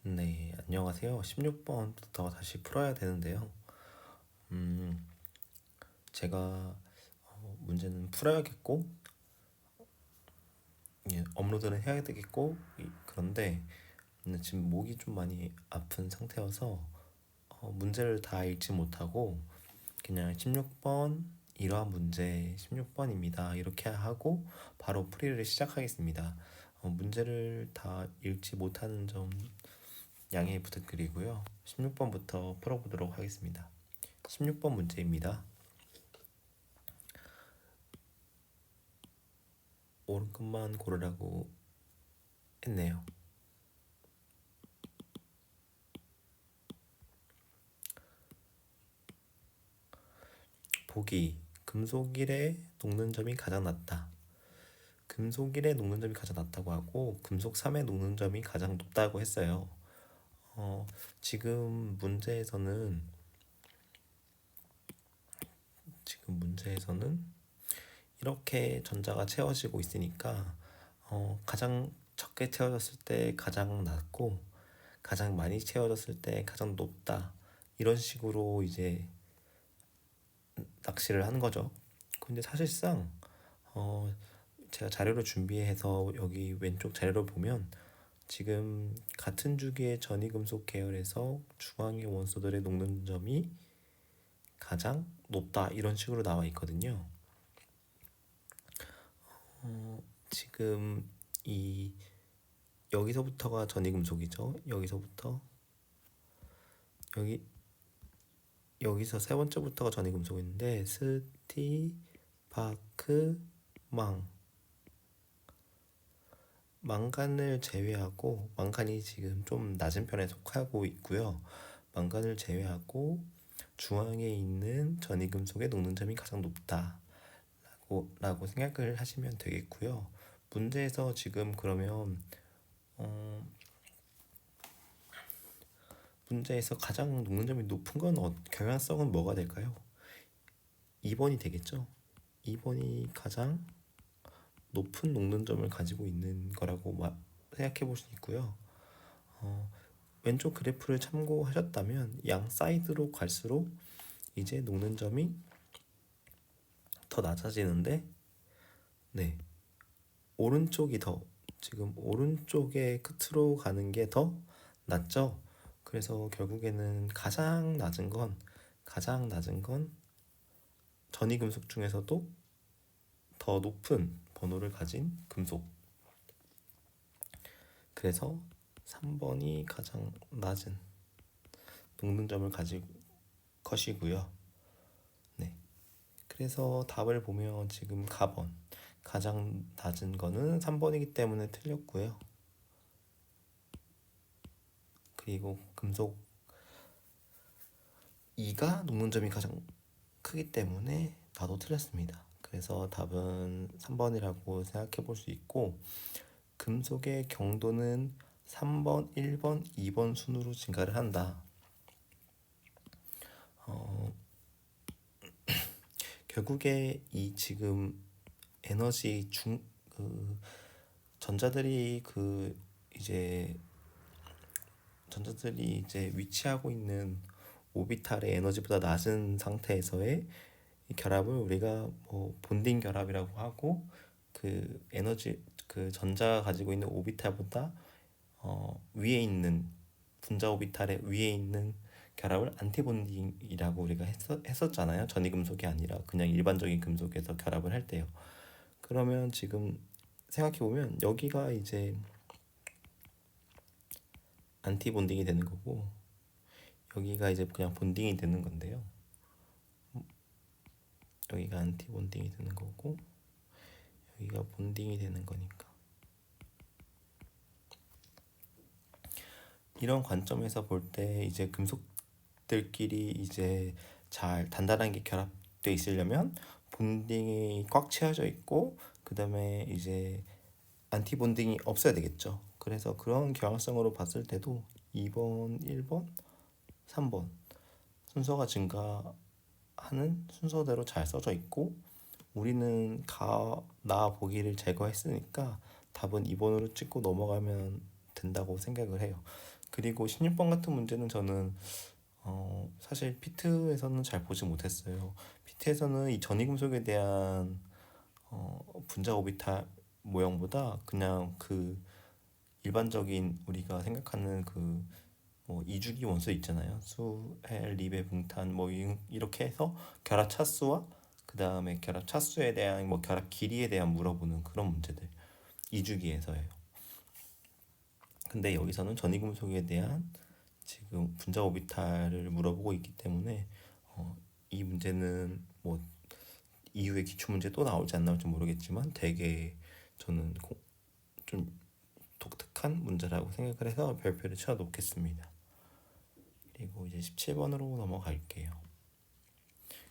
네, 안녕하세요. 16번부터 다시 풀어야 되는데요. 음, 제가 문제는 풀어야겠고, 예, 업로드는 해야 되겠고, 그런데 지금 목이 좀 많이 아픈 상태여서 문제를 다 읽지 못하고 그냥 16번 이러한 문제 16번입니다. 이렇게 하고 바로 풀이를 시작하겠습니다. 문제를 다 읽지 못하는 점 양해 부탁드리고요. 16번부터 풀어보도록 하겠습니다. 16번 문제입니다. 옳은 것만 고르라고 했네요. 보기, 금속일에 녹는 점이 가장 낮다. 금속일에 녹는 점이 가장 낮다고 하고 금속 3에 녹는 점이 가장 높다고 했어요. 지금 문제에서는 이렇게 전자가 채워지고 있으니까 가장 적게 채워졌을 때 가장 낮고 가장 많이 채워졌을 때 가장 높다, 이런 식으로 이제 낚시를 하는 거죠. 근데 사실상 제가 자료를 준비해서 여기 왼쪽 자료를 보면 지금 같은 주기의 전이금속 계열에서 중앙의 원소들의 녹는 점이 가장 높다, 이런 식으로 나와 있거든요. 지금 이 여기서부터가 전이금속이죠. 여기서 세 번째부터가 전이금속인데 스티, 바크, 망간을 제외하고, 망간이 지금 좀 낮은 편에 속하고 있고요. 망간을 제외하고 중앙에 있는 전이금속의 녹는 점이 가장 높다 라고 생각을 하시면 되겠고요. 문제에서 지금 그러면 문제에서 가장 녹는 점이 높은 건 경향성은 뭐가 될까요? 2번이 되겠죠. 2번이 가장 높은 녹는 점을 가지고 있는 거라고 생각해 볼 수 있고요. 왼쪽 그래프를 참고하셨다면 양 사이드로 갈수록 이제 녹는 점이 더 낮아지는데, 네, 지금 오른쪽의 끝으로 가는 게 더 낮죠. 그래서 결국에는 가장 낮은 건 전이금속 중에서도 더 높은 번호를 가진 금속. 그래서 3번이 가장 낮은 녹는 점을 가질 것이고요. 네. 그래서 답을 보면 지금 가장 낮은 거는 3번이기 때문에 틀렸고요. 그리고 금속 2가 녹는 점이 가장 크기 때문에 나도 틀렸습니다. 그래서 답은 3번이라고 생각해 볼 수 있고, 금속의 경도는 3번, 1번, 2번 순으로 증가를 한다. 결국에 이 지금 에너지 전자들이 이제 위치하고 있는 오비탈의 에너지보다 낮은 상태에서의 이 결합을 우리가 본딩 결합이라고 하고, 그 전자가 가지고 있는 오비탈보다 위에 있는 분자 오비탈의 위에 있는 결합을 안티본딩이라고 우리가 했었잖아요. 전이금속이 아니라 그냥 일반적인 금속에서 결합을 할 때요. 그러면 지금 생각해보면 여기가 이제 안티본딩이 되는 거고, 여기가 이제 그냥 본딩이 되는 건데요. 여기가 안티본딩이 되는 거고 여기가 본딩이 되는 거니까, 이런 관점에서 볼 때 이제 금속들끼리 이제 잘 단단하게 결합돼 있으려면 본딩이 꽉 채워져 있고 그 다음에 이제 안티본딩이 없어야 되겠죠. 그래서 그런 경향성으로 봤을 때도 2번, 1번, 3번 순서가 증가하는 순서대로 잘 써져 있고, 우리는 나 보기를 제거했으니까 답은 2번으로 찍고 넘어가면 된다고 생각을 해요. 그리고 16번 같은 문제는 저는 사실 피트에서는 잘 보지 못했어요. 피트에서는 이 전이금속에 대한 분자 오비탈 모형보다 그냥 그 일반적인 우리가 생각하는 그 뭐 이주기 원소 있잖아요. 수, 헬, 리베, 붕탄 뭐 이렇게 해서 결합 차수와 그 다음에 결합 차수에 대한 뭐 결합 길이에 대한 물어보는 그런 문제들 이주기에서예요. 근데 여기서는 전이금속에 대한 지금 분자 오비탈을 물어보고 있기 때문에 이 문제는 뭐 이후에 기출 문제 또 나올지 안 나올지 모르겠지만 되게 저는 좀 독특한 문제라고 생각을 해서 별표를 쳐 놓겠습니다. 그리고 이제 17번으로 넘어갈게요.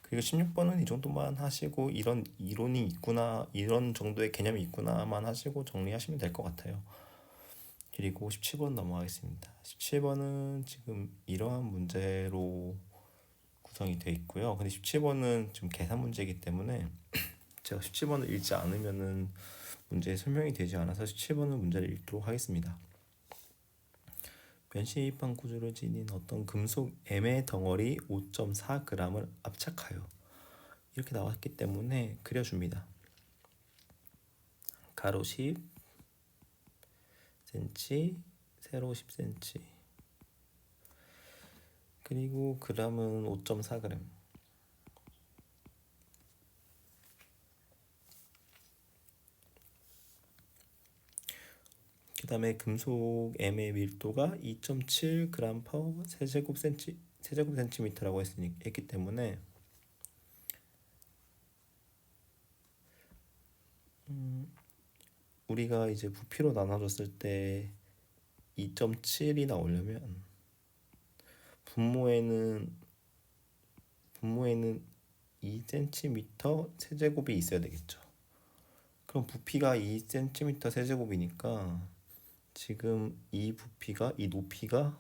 그리고 16번은 이 정도만 하시고 이런 이론이 있구나, 이런 정도의 개념이 있구나만 하시고 정리하시면 될 것 같아요. 그리고 17번 넘어가겠습니다. 17번은 지금 이러한 문제로 구성이 되어 있고요. 근데 17번은 지금 계산 문제이기 때문에 제가 17번을 읽지 않으면은 문제에 설명이 되지 않아서 17번은 문제를 읽도록 하겠습니다. 면시입방 구조를 지닌 어떤 금속 M의 덩어리 5.4g을 압착하여 이렇게 나왔기 때문에 그려줍니다. 가로 10cm, 세로 10cm. 그리고 g은 5.4g. 그 다음에 금속 M의 밀도가 2.7g/cm 세제곱센티미터라고 했기 때문에 우리가 이제 부피로 나눠줬을 때 2.7이 나오려면 분모에는 2cm 세제곱이 있어야 되겠죠. 그럼 부피가 2cm 세제곱이니까 지금 이 높이가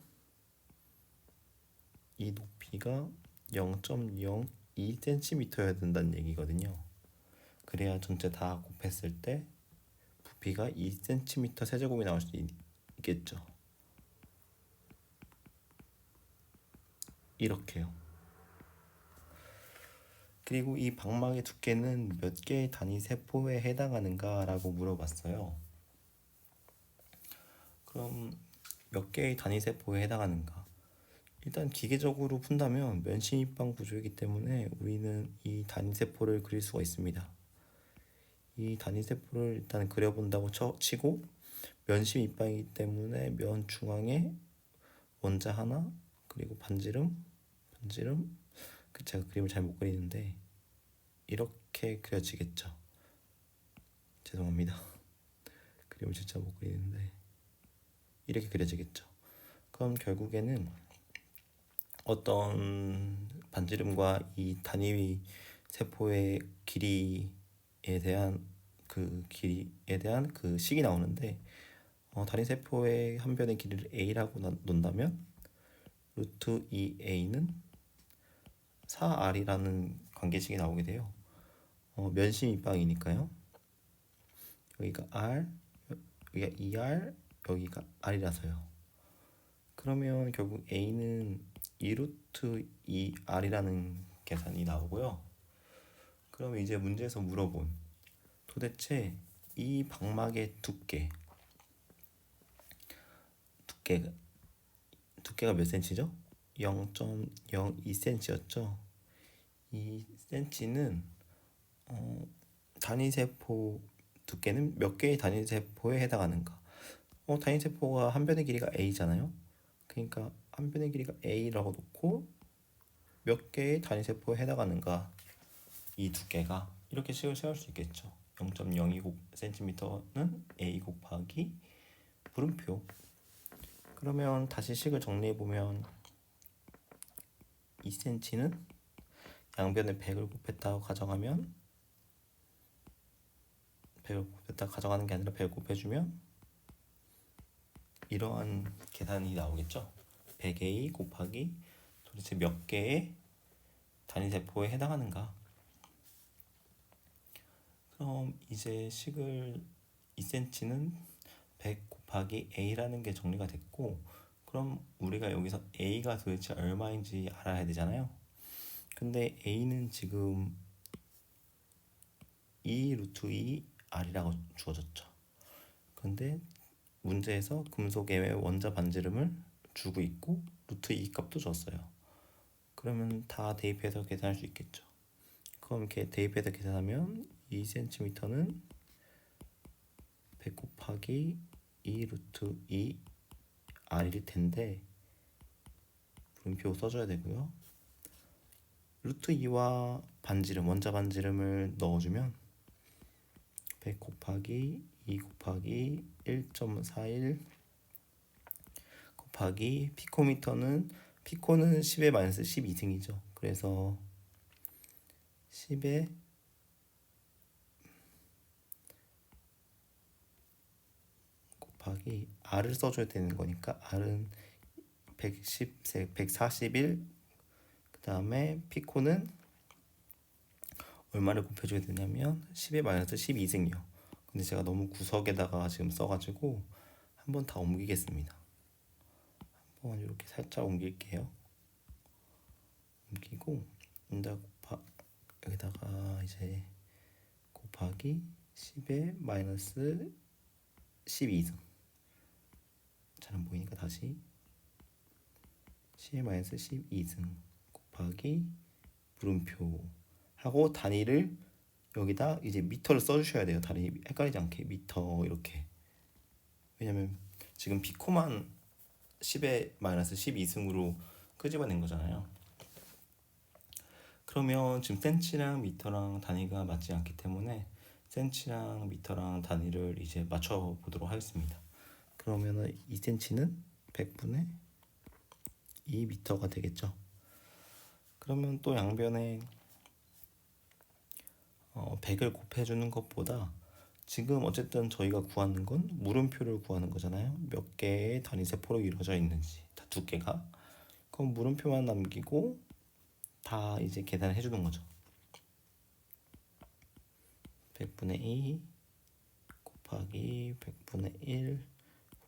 0.02cm여야 된다는 얘기거든요. 그래야 전체 다 곱했을 때 부피가 2cm 세제곱이 나올 수 있겠죠. 이렇게요. 그리고 이 방막의 두께는 몇 개의 단위 세포에 해당하는가 라고 물어봤어요. 그럼 몇 개의 단위 세포에 해당하는가? 일단 기계적으로 푼다면 면심입방 구조이기 때문에 우리는 이 단위 세포를 그릴 수가 있습니다. 이 단위 세포를 일단 그려본다고 치고 면심 입방이기 때문에 면 중앙에 원자 하나 그리고 반지름 제가 그림을 잘 못 그리는데 이렇게 그려지겠죠. 죄송합니다. 그림을 진짜 못 그리는데 이렇게 그려지겠죠. 그럼 결국에는 어떤 반지름과 이 단위 세포의 길이에 대한 그 식이 나오는데 단위 세포의 한 변의 길이를 a라고 놓는다면 루트 2a는 4r이라는 관계식이 나오게 돼요. 면심 입방이니까요. 여기가 r, 여기가 2r, 여기가 r이라서요. 그러면 결국 a는 2루트 2r이라는 계산이 나오고요. 그럼 이제 문제에서 물어본 도대체 이 방막의 두께가 몇 cm죠? 0.02cm였죠. 이 cm는 단위세포 두께는 몇 개의 단위세포에 해당하는가? 단위세포가 한 변의 길이가 a잖아요. 그러니까 한 변의 길이가 a라고 놓고 몇 개의 단위세포에 해당하는가? 이 두께가 이렇게 식을 세울 수 있겠죠. 0.029cm는 a 곱하기 물음표. 그러면 다시 식을 정리해보면 2cm는 양변에 100을 곱했다고 가정하면 100을 곱했다 가정하는 게 아니라 100을 곱해주면 이러한 계산이 나오겠죠. 100a 곱하기 도대체 몇 개의 단위세포에 해당하는가. 그럼 이제 식을 2cm는 100 곱하기 a라는 게 정리가 됐고 그럼 우리가 여기서 a가 도대체 얼마인지 알아야 되잖아요. 근데 a는 지금 2 루트 2 r이라고 주어졌죠. 근데 문제에서 금속의 원자 반지름을 주고 있고 루트 2 값도 줬어요. 그러면 다 대입해서 계산할 수 있겠죠. 그럼 이렇게 대입해서 계산하면 2cm는 100 곱하기 2 루트 2 r일 텐데 물음표 써줘야 되고요. 루트 2와 반지름, 원자 반지름을 넣어주면 100 곱하기 2 곱하기 1.41 곱하기 피코미터는 10의 마이너스 12승이죠. 그래서 10의 곱하기 r을 써줘야 되는 거니까 r은 141, 그 다음에 피코는 얼마를 곱해줘야 되냐면 10의 마이너스 12승이요. 근데 제가 너무 구석에다가 지금 써가지고 한번 다 옮기겠습니다. 한번 이렇게 살짝 옮길게요. 옮기고 여기다가 이제 곱하기 10의 마이너스 12승. 잘 안 보이니까 다시 10의 마이너스 12승 곱하기 물음표 하고 단위를 여기다 이제 미터를 써주셔야 돼요. 단위 헷갈리지 않게 미터 이렇게. 왜냐면 지금 피코만 10의 마이너스 12승으로 끄집어낸 거잖아요. 그러면 지금 센치랑 미터랑 단위가 맞지 않기 때문에 센치랑 미터랑 단위를 이제 맞춰 보도록 하겠습니다. 그러면은 2cm는 100분의 2m가 되겠죠. 그러면 또 양변에 100을 곱해주는 것보다 지금 어쨌든 저희가 구하는 건 물음표를 구하는 거잖아요. 몇 개의 단위 세포로 이루어져 있는지 다 두 개가. 그럼 물음표만 남기고 다 이제 계산을 해주는 거죠. 100분의 2 곱하기 100분의 1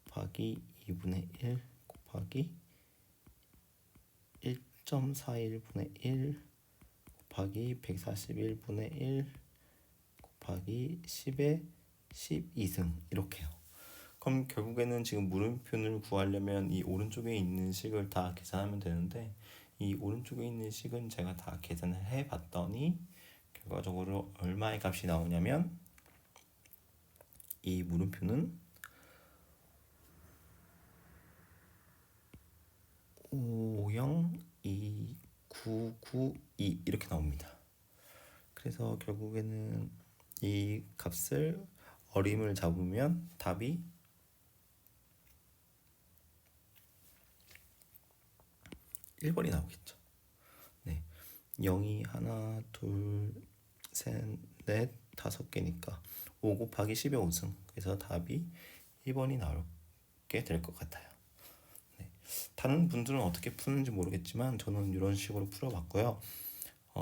곱하기 2분의 1 곱하기 1.41분의 1 곱하기 141분의 1 곱하기 10의 12승 이렇게요. 그럼 결국에는 지금 물음표를 구하려면 이 오른쪽에 있는 식을 다 계산하면 되는데 이 오른쪽에 있는 식은 제가 다 계산을 해봤더니 결과적으로 얼마의 값이 나오냐면 이 물음표는 502,992 이렇게 나옵니다. 그래서 결국에는 이 값을 어림을 잡으면 답이 1번이 나오겠죠. 네, 0이 하나, 둘, 셋, 넷, 5개니까 5 곱하기 10의 5승. 그래서 답이 1번이 나오게 될 것 같아요. 네, 다른 분들은 어떻게 푸는지 모르겠지만 저는 이런 식으로 풀어봤고요.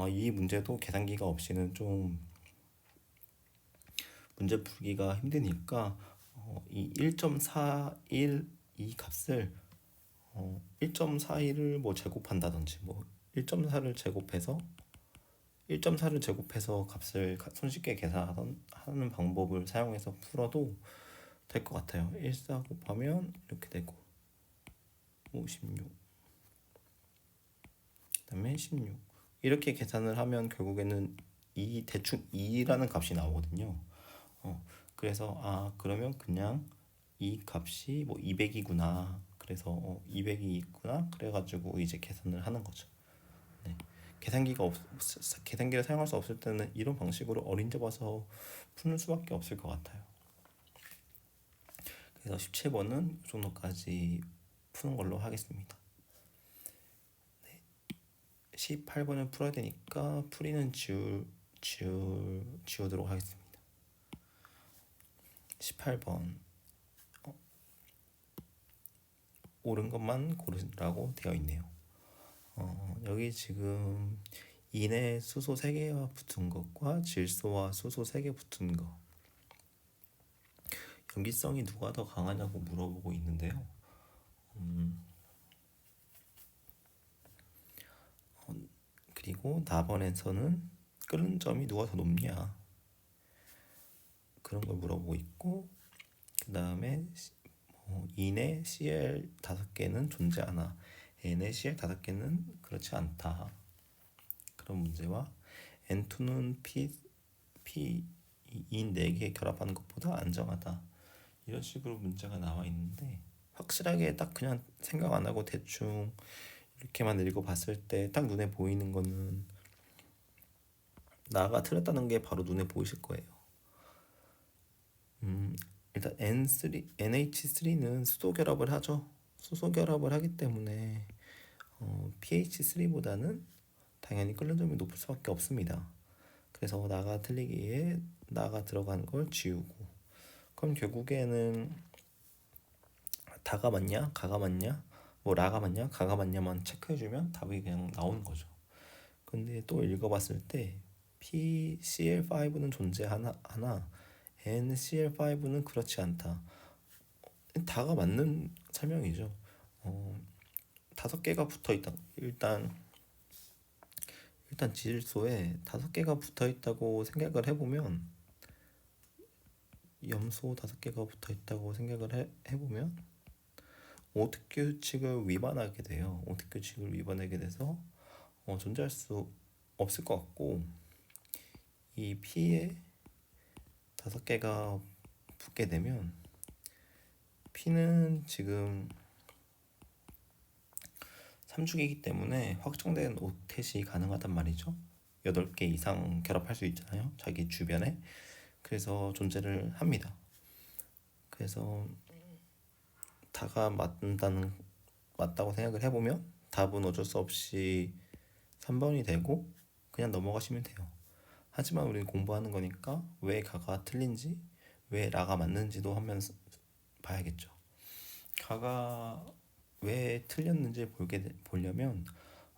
이 문제도 계산기가 없이는 좀 문제 풀기가 힘드니까 이 1.41 이 값을 1.41을 뭐 제곱한다든지 뭐 1.4를 제곱해서 1.4를 제곱해서 값을 손쉽게 계산하는 방법을 사용해서 풀어도 될 것 같아요. 14 곱하면 이렇게 되고 56 그다음에 16 이렇게 계산을 하면 결국에는 이 대충 2라는 값이 나오거든요. 그래서 그러면 그냥 이 값이 뭐 200이구나. 그래서 200이 있구나. 그래가지고 이제 계산을 하는 거죠. 네. 계산기를 사용할 수 없을 때는 이런 방식으로 어림잡아서 푸는 수밖에 없을 것 같아요. 그래서 17번은 이 정도까지 푸는 걸로 하겠습니다. 네. 18번을 풀어야 되니까 풀이는 지우도록 하겠습니다. 18번 옳은 것만 고르라고 되어 있네요. 여기 지금 인의 수소 3개와 붙은 것과 질소와 수소 3개 붙은 거 염기성이 누가 더 강하냐고 물어보고 있는데요. 그리고 나번에서는 끓는 점이 누가 더 높냐 그런 걸 물어보고 있고, 그 다음에 인의 CL 5개는 존재하나 n의 CL 5개는 그렇지 않다, 그런 문제와 N2는 P인 4개 결합하는 것보다 안정하다, 이런 식으로 문제가 나와 있는데, 확실하게 딱 그냥 생각 안 하고 대충 이렇게만 읽어봤을 때 딱 눈에 보이는 거는 나가 틀렸다는 게 바로 눈에 보이실 거예요. 일단 NH3는 수소 결합을 하죠. 수소 결합을 하기 때문에 pH3보다는 당연히 끓는 점이 높을 수밖에 없습니다. 그래서 나가 틀리기에 나가 들어간 걸 지우고, 그럼 결국에는 다가 맞냐, 가가 맞냐, 뭐 라가 맞냐, 가가 맞냐만 체크해주면 답이 그냥 나오는 거죠. 근데 또 읽어봤을 때 PCl5는 존재하나 NCl5는 그렇지 않다. 다가 맞는 설명이죠. 5개가 붙어 있다. 일단 질소에 5개가 붙어 있다고 생각을 해보면, 염소 5개가 붙어 있다고 생각을 해보면 오트 규칙을 위반하게 돼요. 오트 규칙을 위반하게 돼서 존재할 수 없을 것 같고, 이 P에 5개가 붙게 되면 P는 지금 3죽이기 때문에 확정된 오텟이 가능하단 말이죠. 8개 이상 결합할 수 있잖아요, 자기 주변에. 그래서 존재를 합니다. 그래서 다가 맞다고 생각을 해보면 답은 어쩔 수 없이 3번이 되고 그냥 넘어가시면 돼요. 하지만 우리는 공부하는 거니까 왜 가가 틀린지, 왜 라가 맞는지도 한번 봐야겠죠. 가가 왜 틀렸는지 보려면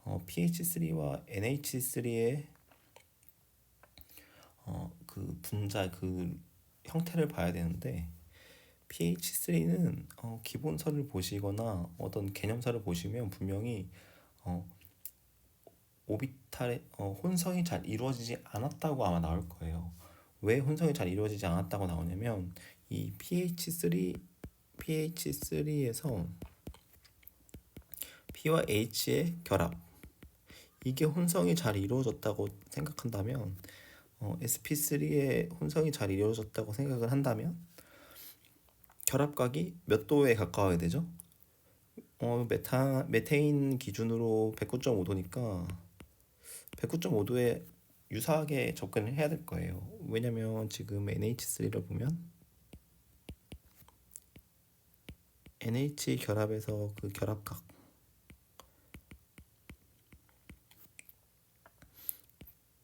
pH3와 NH3의 그 분자 그 형태를 봐야 되는데, pH3는 기본서를 보시거나 어떤 개념서를 보시면 분명히 오비탈의 혼성이 잘 이루어지지 않았다고 아마 나올 거예요. 왜 혼성이 잘 이루어지지 않았다고 나오냐면, 이 pH3에서 P와 H의 결합, 이게 혼성이 잘 이루어졌다고 생각한다면, sp3의 혼성이 잘 이루어졌다고 생각을 한다면 결합각이 몇 도에 가까워야 되죠? 메테인 기준으로 109.5도니까 109.5도에 유사하게 접근을 해야 될 거예요. 왜냐면 지금 NH3를 보면 NH 결합에서 그 결합각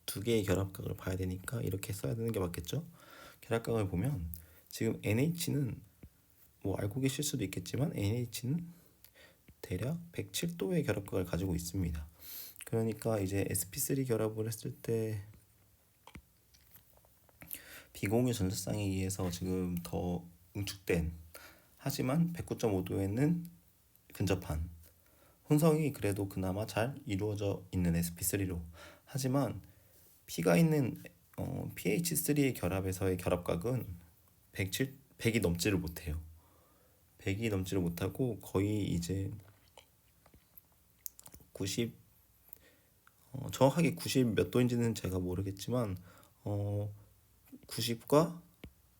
두 개의 결합각을 봐야 되니까 이렇게 써야 되는 게 맞겠죠? 결합각을 보면 지금 NH는 뭐 알고 계실 수도 있겠지만 NH는 대략 107도의 결합각을 가지고 있습니다. 그러니까 이제 sp3 결합을 했을 때 비공유 전자쌍에 의해서 지금 더 응축된, 하지만 109.5도에는 근접한 혼성이 그래도 그나마 잘 이루어져 있는 sp3로, 하지만 P가 있는 pH3의 결합에서의 결합각은 100이 넘지를 못해요. 100이 넘지를 못하고 거의 이제 90, 정확하게 90 몇 도인지는 제가 모르겠지만 90과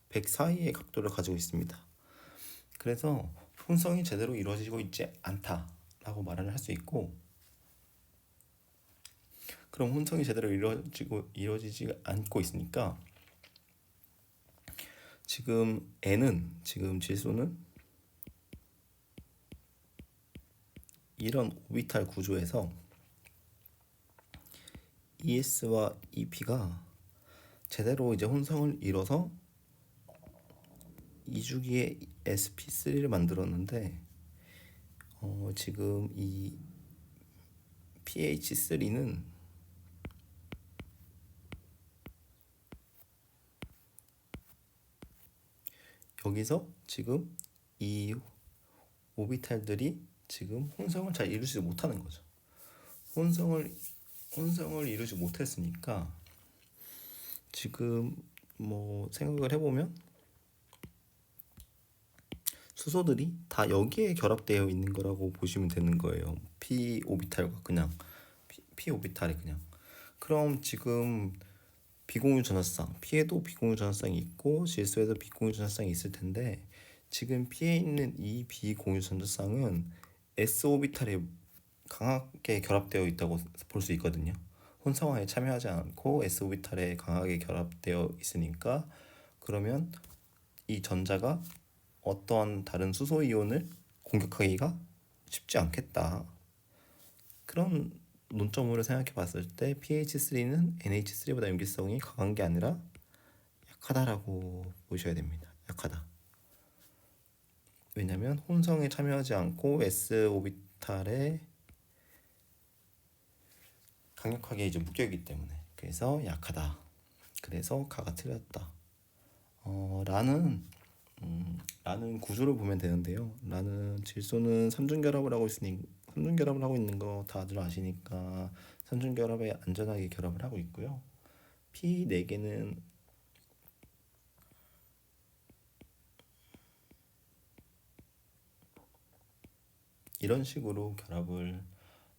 100 사이의 각도를 가지고 있습니다. 그래서 혼성이 제대로 이루어지고 있지 않다라고 말을 할 수 있고, 그럼 혼성이 제대로 이루어지지 않고 있으니까 지금 지금 질소는 이런 오비탈 구조에서 ES와 EP가 제대로 이제 혼성을 이뤄서 2주기의 sp3를 만들었는데, 지금 이 pH3는 여기서 지금 이 오비탈들이 지금 혼성을 잘 이루지 못하는 거죠. 혼성을 혼성을 이루지 못했으니까 지금 뭐 생각을 해보면 수소들이 다 여기에 결합되어 있는 거라고 보시면 되는 거예요. p 오비탈과 그냥 p 오비탈이 그냥. 그럼 지금 비공유 전하쌍, P에도 비공유 전하쌍이 있고 질소에도 비공유 전하쌍이 있을 텐데 지금 P에 있는 이 비공유 전자쌍은 s 오비탈에 강하게 결합되어 있다고 볼 수 있거든요. 혼성화에 참여하지 않고 s 오비탈에 강하게 결합되어 있으니까 그러면 이 전자가 어떠한 다른 수소 이온을 공격하기가 쉽지 않겠다. 그런 논점으로 생각해 봤을 때 pH3는 NH3보다 염기성이 강한 게 아니라 약하다라고 보셔야 됩니다. 약하다. 왜냐면 혼성에 참여하지 않고 s 오비탈에 강력하게 이제 묶여있기 때문에. 그래서 약하다. 그래서 가가 틀렸다. 라는 구조를 보면 되는데요. 라는 질소는 삼중결합을 하고 있으니 삼중결합을 하고 있는 거 다들 아시니까 삼중결합에 안전하게 결합을 하고 있고요. P 4개는 이런 식으로 결합을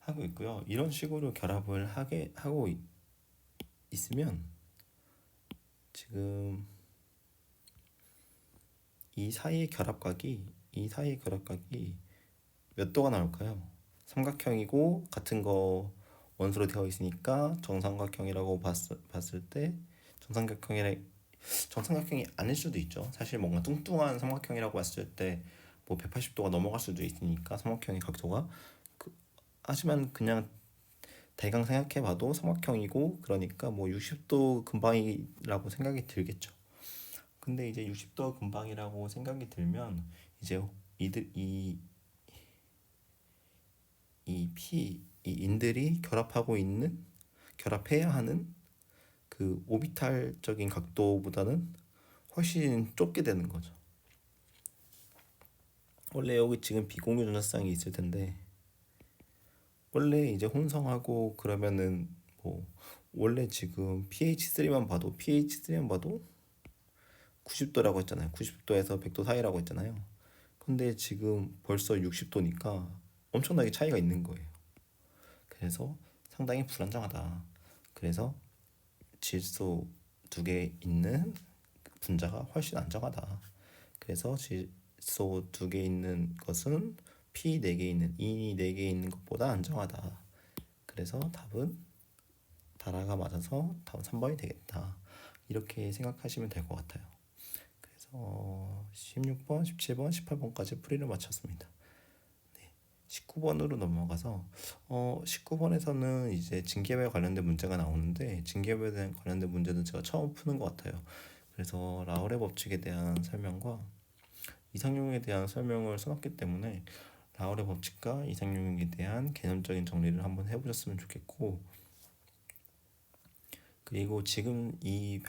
하고 있고요. 이런 식으로 결합을 하고 있으면 지금 이 사이의 결합각이 몇 도가 나올까요? 삼각형이고 같은 거 원소로 되어 있으니까 정삼각형이라고 봤을 때 정삼각형이 아닐 수도 있죠. 사실 뭔가 뚱뚱한 삼각형이라고 봤을 때 뭐 180도가 넘어갈 수도 있으니까 삼각형의 각도가 하지만 그냥 대강 생각해봐도 삼각형이고 그러니까 뭐 60도 근방이라고 생각이 들겠죠. 근데 이제 60도 근방이라고 생각이 들면 이제 이 인들이 결합해야 하는 그 오비탈적인 각도보다는 훨씬 좁게 되는 거죠. 원래 여기 지금 비공유 전자쌍이 있을 텐데 원래 이제 혼성하고 그러면은 뭐 원래 지금 pH3만 봐도 90도라고 했잖아요. 90도에서 100도 사이라고 했잖아요. 근데 지금 벌써 60도니까 엄청나게 차이가 있는 거예요. 그래서 상당히 불안정하다. 그래서 질소 2개 있는 분자가 훨씬 안정하다. 그래서 질소 2개 있는 것은 P 4개 있는 이 4개 있는 것보다 안정하다. 그래서 답은 다라가 맞아서 답은 3번이 되겠다. 이렇게 생각하시면 될 것 같아요. 그래서 16번, 17번, 18번까지 풀이를 마쳤습니다. 19번으로 넘어가서 19번에서는 이제 징계부에 관련된 문제가 나오는데 징계부에 대한 관련된 문제는 제가 처음 푸는 것 같아요. 그래서 라우레 법칙에 대한 설명과 이상용에 대한 설명을 써놨기 때문에 라우레 법칙과 이상용에 대한 개념적인 정리를 한번 해보셨으면 좋겠고 그리고 지금 이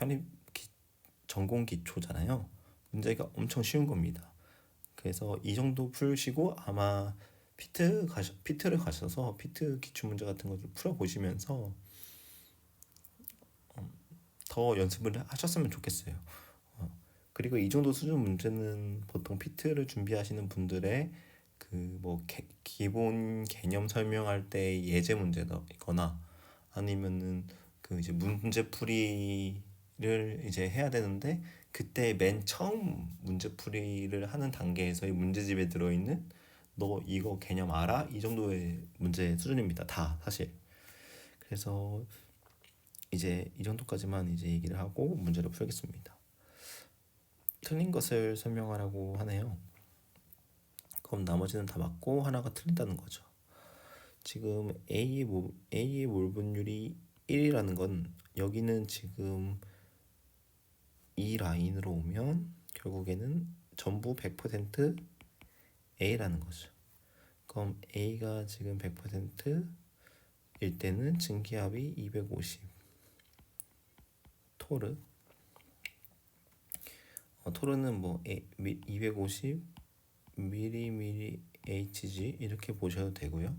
전공 기초잖아요. 문제가 엄청 쉬운 겁니다. 그래서 이 정도 풀시고 아마 피트를 가셔서 피트 기출 문제 같은 것을 풀어보시면서 더 연습을 하셨으면 좋겠어요. 그리고 이 정도 수준 문제는 보통 피트를 준비하시는 분들의 그 뭐 기본 개념 설명할 때 예제 문제거나 아니면은 그 이제 문제풀이를 이제 해야 되는데 그때 맨 처음 문제풀이를 하는 단계에서의 문제집에 들어있는 너 이거 개념 알아? 이 정도의 문제 수준입니다. 다 사실. 그래서 이제 이 정도까지만 이제 얘기를 하고 문제를 풀겠습니다. 틀린 것을 설명하라고 하네요. 그럼 나머지는 다 맞고 하나가 틀린다는 거죠. 지금 A의 몰 분율이 1이라는 건 여기는 지금 이 라인으로 오면 결국에는 전부 100% A라는 거죠. 그럼 A가 지금 100%일 때는 증기압이 250 토르 토르는 뭐 250 mmHg 이렇게 보셔도 되고요.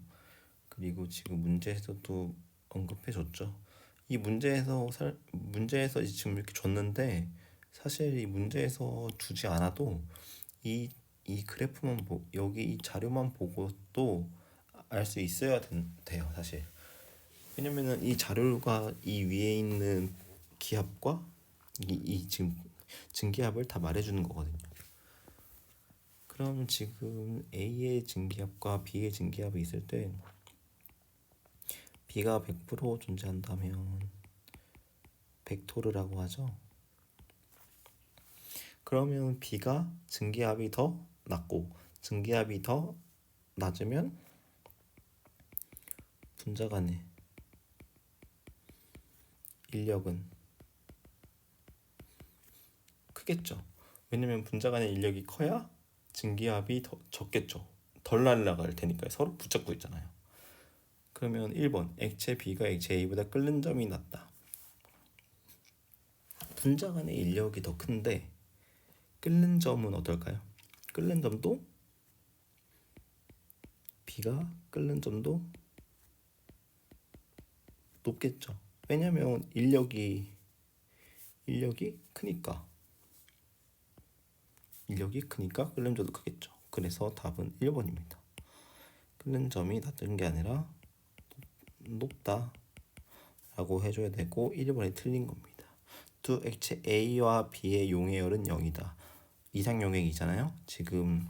그리고 지금 문제에서도 언급해 줬죠. 이 문제에서 지금 이렇게 줬는데 사실 이 문제에서 주지 않아도 이 그래프만 여기 이 자료만 보고도 알 수 있어야 돼요, 사실. 왜냐면은 이 자료가 이 위에 있는 기압과 지금 증기압을 다 말해주는 거거든요. 그럼 지금 A의 증기압과 B의 증기압이 있을 때 B가 100% 존재한다면 100토르라고 하죠. 그러면 B가 증기압이 더 낮고 증기압이 더 낮으면 분자 간의 인력은 크겠죠. 왜냐면 분자 간의 인력이 커야 증기압이 더 적겠죠. 덜 날아갈 테니까요. 서로 붙잡고 있잖아요. 그러면 1번 액체 B가 액체 A보다 끓는 점이 낮다. 분자 간의 인력이 더 큰데 끓는 점은 어떨까요? 끓는 점도 B가 끓는 점도 높겠죠. 왜냐면 인력이 크니까 끓는 점도 크겠죠. 그래서 답은 1번입니다. 끓는 점이 낮은 게 아니라 높다 라고 해줘야 되고 1번이 틀린 겁니다. 두 액체 A와 B의 용해열은 0이다. 이상용액이잖아요. 지금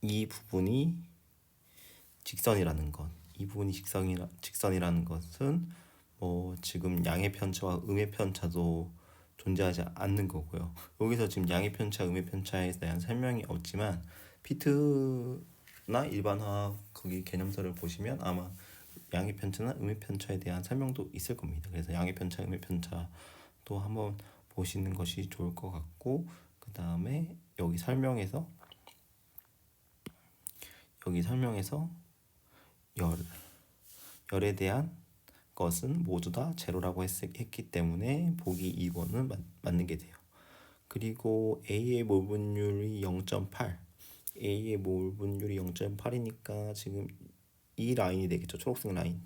이 부분이 직선이라는 것, 이 부분이 직선이라는 것은 지금 양의 편차와 음의 편차도 존재하지 않는 거고요. 여기서 지금 양의 편차, 음의 편차에 대한 설명이 없지만 피트나 일반화학 거기 개념서를 보시면 아마 양의 편차나 음의 편차에 대한 설명도 있을 겁니다. 그래서 양의 편차, 음의 편차도 한번 보시는 것이 좋을 것 같고, 그 다음에 여기 설명에서 열에 대한 것은 모두 다 제로라고 했기 때문에 보기 2번은 맞는 게 돼요. 그리고 A의 몰 분율이 0.8, A의 몰 분율이 0.8이니까 지금 이 라인이 되겠죠. 초록색 라인.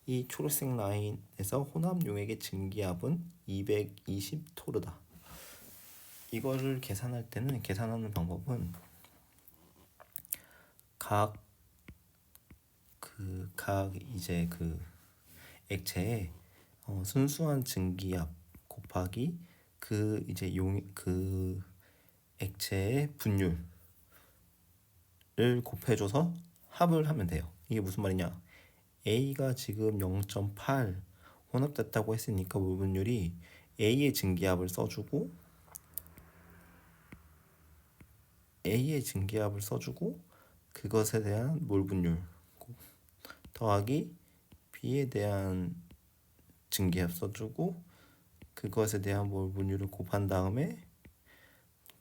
이 초록색 라인에서 혼합용액의 증기압은 220토르다. 이거를 계산하는 방법은 각 이제 그 액체의 순수한 증기압 곱하기 그 이제 그 액체의 분율을 곱해줘서 합을 하면 돼요. 이게 무슨 말이냐? A가 지금 0.8 혼합됐다고 했으니까 몰 분율이 A의 증기압을 써주고 그것에 대한 몰 분율 더하기 B에 대한 증기압 써주고 그것에 대한 몰 분율을 곱한 다음에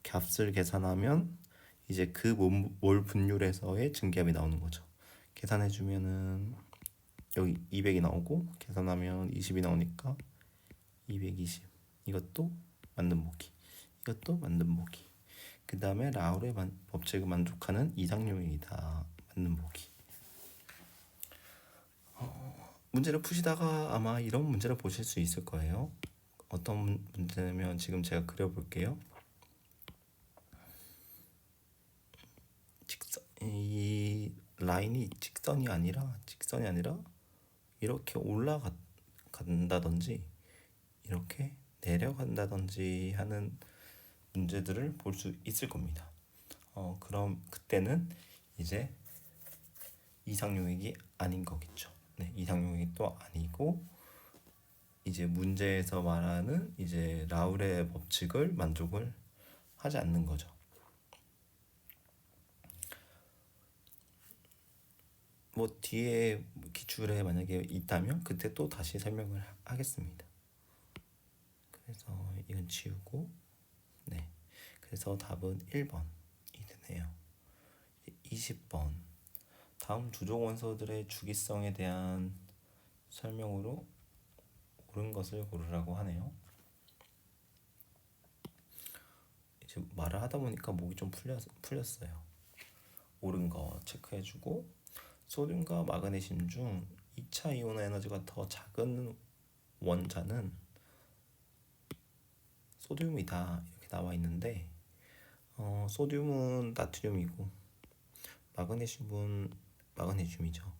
값을 계산하면 이제 그 몰 분율에서의 증기압이 나오는 거죠. 계산해주면은 여기 200이 나오고 계산하면 20이 나오니까 220. 이것도 맞는 보기. 이것도 맞는 보기. 그 다음에 라울의 법칙을 만족하는 이상용액이다. 맞는 보기. 문제를 푸시다가 아마 이런 문제를 보실 수 있을 거예요. 어떤 문제냐면 지금 제가 그려볼게요. 이 라인이 직선이 아니라 이렇게 올라간다든지 이렇게 내려간다든지 하는 문제들을 볼 수 있을 겁니다. 그럼 그때는 이제 이상용액이 아닌 거겠죠. 네, 이상용액이 또 아니고 이제 문제에서 말하는 이제 라울의 법칙을 만족을 하지 않는 거죠. 뭐 뒤에 기출에 만약에 있다면 그때 또 다시 설명을 하겠습니다. 그래서 이건 지우고 네. 그래서 답은 1번이 되네요. 20번. 다음 두종 원소들의 주기성에 대한 설명으로 옳은 것을 고르라고 하네요. 이제 말을 하다 보니까 목이 좀 풀렸어요. 옳은 거 체크해주고 소듐과 마그네슘 중 2차 이온화 에너지가 더 작은 원자는 소듐이다 이렇게 나와 있는데 소듐은 나트륨이고 마그네슘은 마그네슘이죠.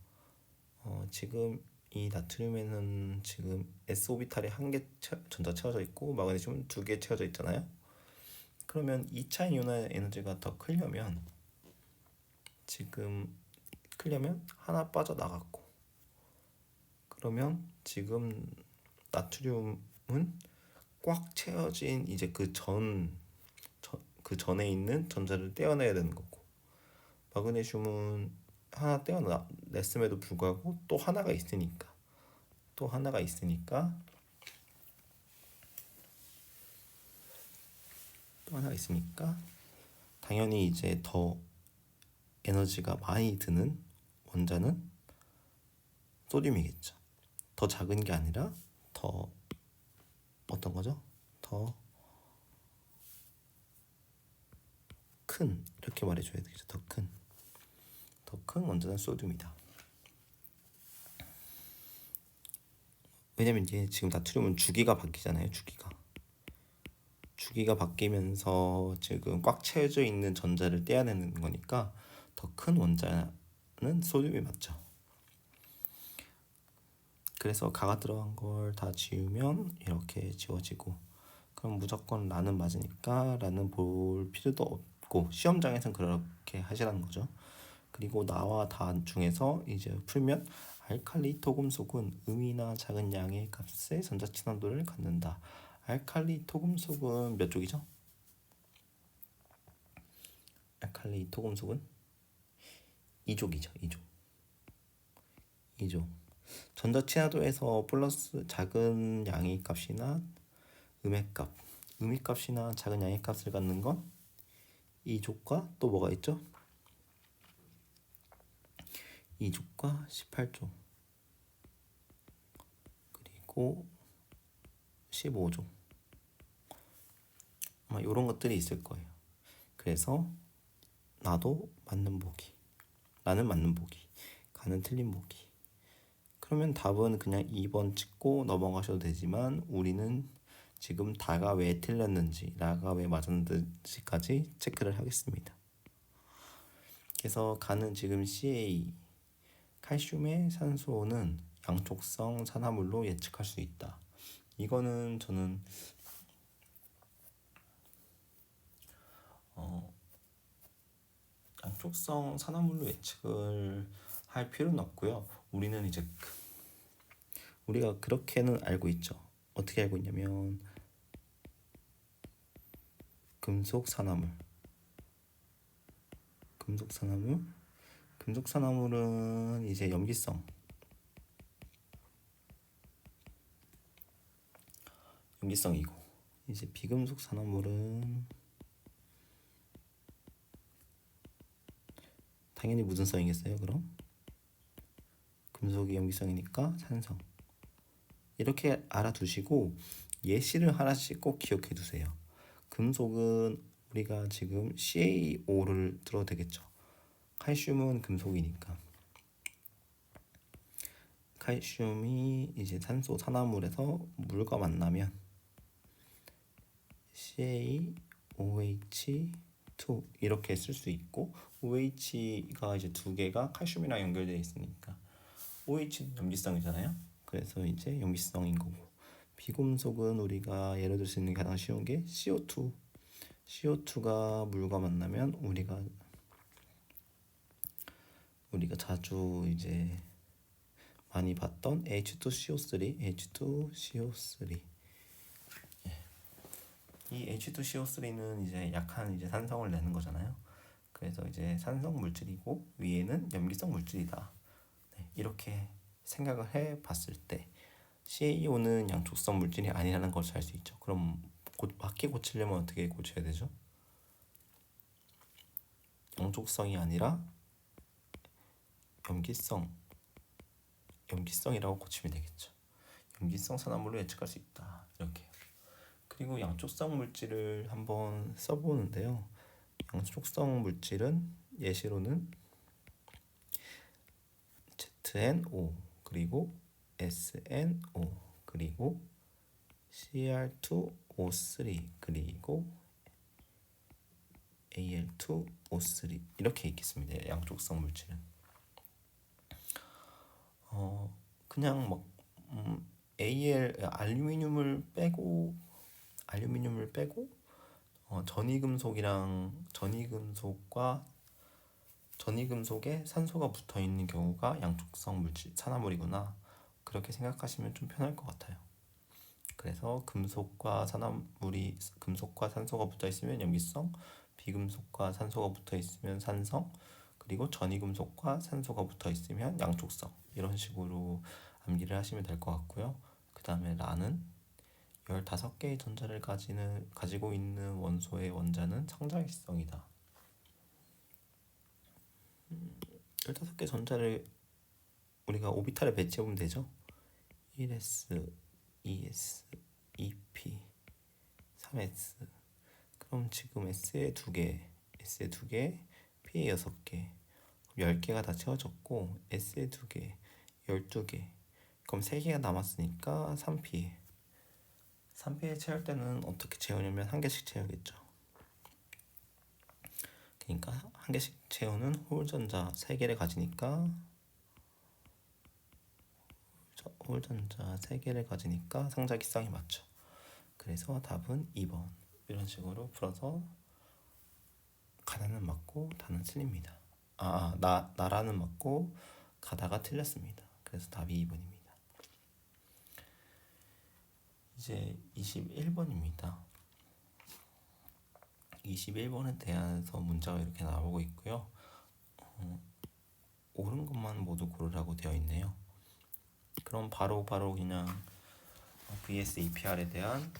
지금 이 나트륨에는 지금 s 오비탈에 한 개 전자 채워져 있고 마그네슘은 두 개 채워져 있잖아요. 그러면 2차 이온화 에너지가 더 크려면 하나 빠져나갔고, 그러면 지금 나트륨은 꽉 채워진 이제 그 전에 있는 전자를 떼어내야 되는 거고, 마그네슘은 하나 떼어냈음에도 불구하고 또 하나가 있으니까 당연히 이제 더 에너지가 많이 드는 원자는 소듐이겠죠. 더 작은 게 아니라 더 어떤 거죠? 더 큰, 이렇게 말해줘야 되겠죠. 더 큰 원자는 소듐이다. 왜냐면 이제 지금 나트륨은 주기가 바뀌잖아요. 주기가 바뀌면서 지금 꽉 채워져 있는 전자를 떼어내는 거니까 더 큰 원자는 소듐이 맞죠. 그래서 가가 들어간 걸 다 지우면 이렇게 지워지고, 그럼 무조건 라는 맞으니까 라는 볼 필요도 없고 시험장에서는 그렇게 하시라는 거죠. 그리고 나와 다 중에서 이제 풀면 알칼리 토금속은 음이나 작은 양의 값의 전자 친화도를 갖는다. 알칼리 토금속은 몇 족이죠? 알칼리 토금속은 2족이죠. 2족. 전자 친화도에서 플러스 작은 양의 값이나 음의 값이나 작은 양의 값을 갖는 건 2족과 또 뭐가 있죠? 2족과 18족 그리고 15족 아마 이런 것들이 있을 거예요. 그래서 나도 맞는 보기, 나는 맞는 보기, 가는 틀린 보기. 그러면 답은 그냥 2번 찍고 넘어가셔도 되지만 우리는 지금 다가 왜 틀렸는지, 라가 왜 맞았는지까지 체크를 하겠습니다. 그래서 가는 지금 CA, 칼슘의 산소는 양촉성 산화물로 예측할 수 있다. 이거는 저는 양촉성 산화물로 예측을 할 필요는 없고요. 우리가 그렇게는 알고 있죠. 어떻게 알고 있냐면 금속 산화물은 이제 염기성이고, 이제 비금속 산화물은 당연히 무슨성이겠어요. 그럼 금속이 염기성이니까 산성. 이렇게 알아두시고 예시를 하나씩 꼭 기억해 두세요. 금속은 우리가 지금 CaO를 들어도 되겠죠. 칼슘은 금속이니까 칼슘이 이제 산소 산화물에서 물과 만나면 CaOH2 이렇게 쓸 수 있고, OH가 이제 두 개가 칼슘이랑 연결되어 있으니까 OH는 염기성이잖아요. 그래서 이제 염기성인 거고, 비금속은 우리가 예를 들 수 있는 가장 쉬운 게 CO2가 물과 만나면 우리가 자주 이제 많이 봤던 H2CO3. 이 H2CO3는 이제 약한 이제 산성을 내는 거잖아요. 그래서 이제 산성 물질이고 위에는 염기성 물질이다. 네, 이렇게 생각을 해 봤을 때 CaO는 양촉성 물질이 아니라는 걸 알 수 있죠. 그럼 맞게 고치려면 어떻게 고쳐야 되죠? 양촉성이 아니라 염기성이라고 고치면 되겠죠. 염기성 산화물로 예측할 수 있다. 이렇게. 그리고 양촉성 물질을 한번 써보는데요. 양촉성 물질은 예시로는 ZNO 그리고 SNO 그리고 Cr2O3 그리고 Al2O3 이렇게 있겠습니다. 양쪽성 물질은 그냥 막 알루미늄을 빼고 전이금속에 산소가 붙어 있는 경우가 양쪽성 물질 산화물이구나 그렇게 생각하시면 좀 편할 것 같아요. 그래서 금속과 산소가 붙어 있으면 염기성, 비금속과 산소가 붙어 있으면 산성, 그리고 전이금속과 산소가 붙어 있으면 양쪽성 이런 식으로 암기를 하시면 될 것 같고요. 그 다음에 라는 15개의 전자를 가지고 있는 원소의 원자는 상자기성이다. 15개 전자를 우리가 오비탈에 배치해보면 되죠. 1s, 2s, 2p, 3s. 그럼 지금 S에 2개, P에 6개, 10개가 다 채워졌고 S에 2개, 12개. 그럼 3개가 남았으니까 3P. 3P에 채울 때는 어떻게 채우냐면 한 개씩 채우겠죠. 그러니까 한 개씩 채우는 홀전자 3개를 가지니까 상자기성이 맞죠. 그래서 답은 2번. 이런 식으로 풀어서 가다는 맞고 다는 틀립니다. 나라는 맞고 가다가 틀렸습니다. 그래서 답이 2번입니다. 이제 21번입니다. 21번에 대해서 문자가 이렇게 나오고 있고요. 옳은 것만 모두 고르라고 되어 있네요. 그럼 바로 그냥 VS EPR에 대한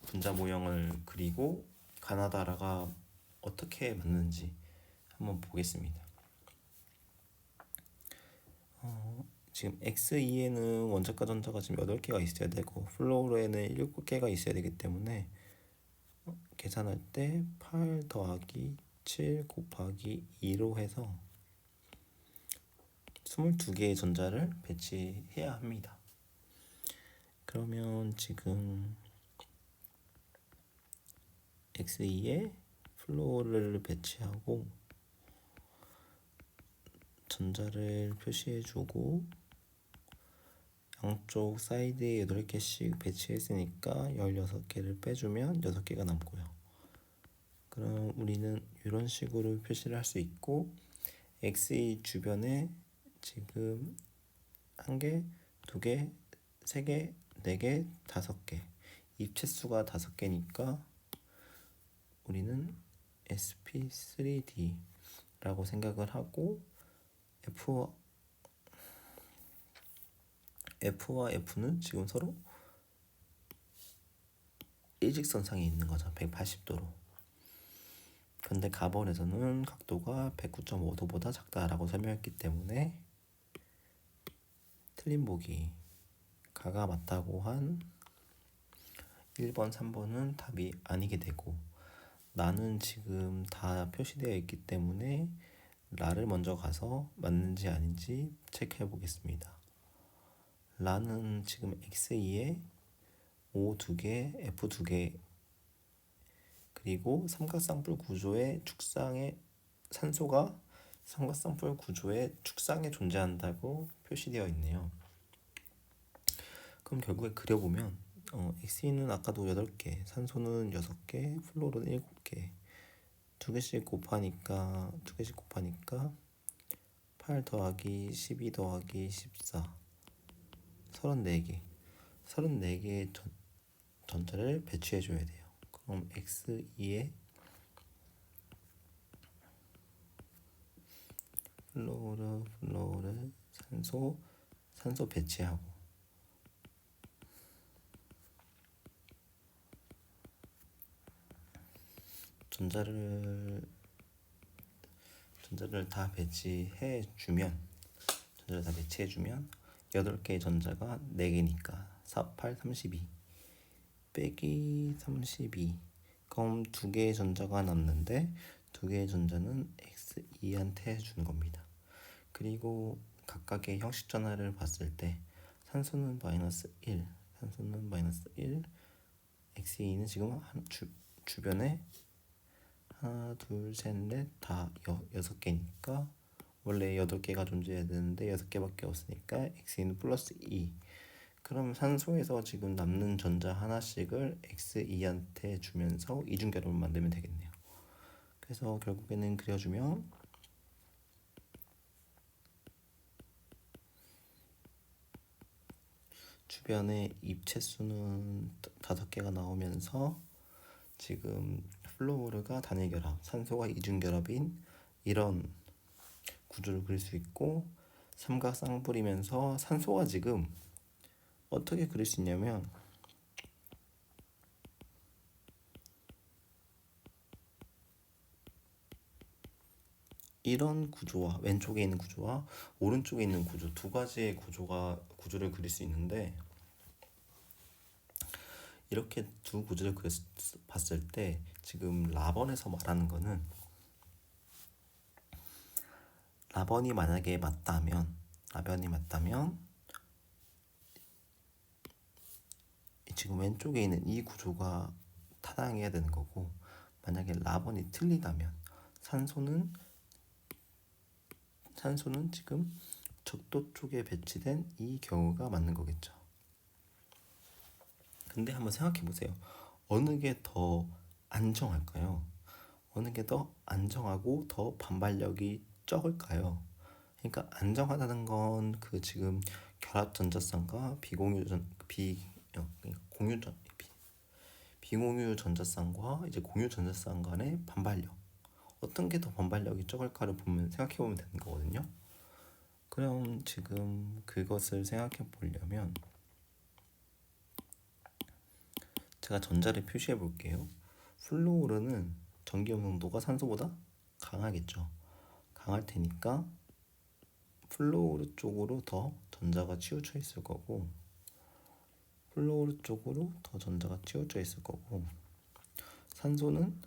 분자 모형을 그리고 가나다라가 어떻게 맞는지 한번 보겠습니다. 지금 X2에는 원자과 전자가 지금 8개가 있어야 되고 플로우에는 7개가 있어야 되기 때문에 계산할 때 8 더하기 7 곱하기 2로 해서 22개의 전자를 배치해야 합니다. 그러면 지금 X2에 플로우를 배치하고 전자를 표시해주고 양쪽 사이드에 8개씩 배치했으니까 16개를 빼주면 6개가 남고요. 그럼 우리는 이런 식으로 표시를 할 수 있고 X2 주변에 지금 1개, 2개, 3개, 4개, 5개 입체수가 5개니까 우리는 sp3d라고 생각을 하고 F와 F는 지금 서로 일직선상에 있는 거죠. 180도로. 근데 가번에서는 각도가 109.5도보다 작다라고 설명했기 때문에 틀린 보기 가가 맞다고 한 1번, 3번은 답이 아니게 되고 나는 지금 다 표시되어 있기 때문에 라를 먼저 가서 맞는지 아닌지 체크해 보겠습니다. 라는 지금 X2에 O 2개, F 2개 그리고 삼각쌍뿔 구조의 축상에 산소가 삼각쌍뿔 구조의 축상에 존재한다고 표시되어 있네요. 그럼 결국에 그려보면 X2는 아까도 8개, 산소는 6개, 플로르는 7개 2개씩 곱하니까 8 더하기 12 더하기 14 34개의 전자를 배치해 줘야 돼요. 그럼 X2에 플로르 산소 배치하고 전자를 다 배치해 주면 8개의 전자가 4개니까 4, 8, 32 빼기 32 그럼 2개의 전자가 남는데 2개의 전자는 X2한테 주는 겁니다. 그리고 각각의 형식 전화를 봤을 때 산소는 마이너스 1, 산소는 마이너스 1, XE는 지금 주변에 하나, 둘, 셋, 넷, 다 6개니까 원래 8개가 존재해야 되는데 6개밖에 없으니까 XE는 플러스 2. 그럼 산소에서 지금 남는 전자 하나씩을 XE한테 주면서 이중결합을 만들면 되겠네요. 그래서 결국에는 그려주면 주변에 입체수는 5개가 나오면서 지금 플로우르가 단일결합, 산소가 이중결합인 이런 구조를 그릴 수 있고, 삼각 쌍뿔이면서 산소가 지금 어떻게 그릴 수 있냐면 이런 구조와 왼쪽에 있는 구조와 오른쪽에 있는 구조, 두 가지의 구조를 그릴 수 있는데, 이렇게 두 구조를 봤을 때 지금 라번에서 말하는 거는, 라번이 만약에 맞다면 지금 왼쪽에 있는 이 구조가 타당해야 되는 거고, 만약에 라번이 틀리다면 산소는 지금 적도 쪽에 배치된 이 경우가 맞는 거겠죠. 근데 한번 생각해 보세요. 어느 게 더 안정할까요? 어느 게 더 안정하고 더 반발력이 적을까요? 그러니까 안정하다는 건 그 지금 결합 전자쌍과 비공유 전자쌍과 이제 공유 전자쌍 간의 반발력, 어떤 게 더 반발력이 적을까를 생각해 보면 되는 거거든요. 그럼 지금 그것을 생각해 보려면 제가 전자를 표시해 볼게요. 플로우르는 전기용 농도가 산소보다 강하겠죠. 강할 테니까 플로우르 쪽으로 더 전자가 치우쳐 있을 거고, 산소는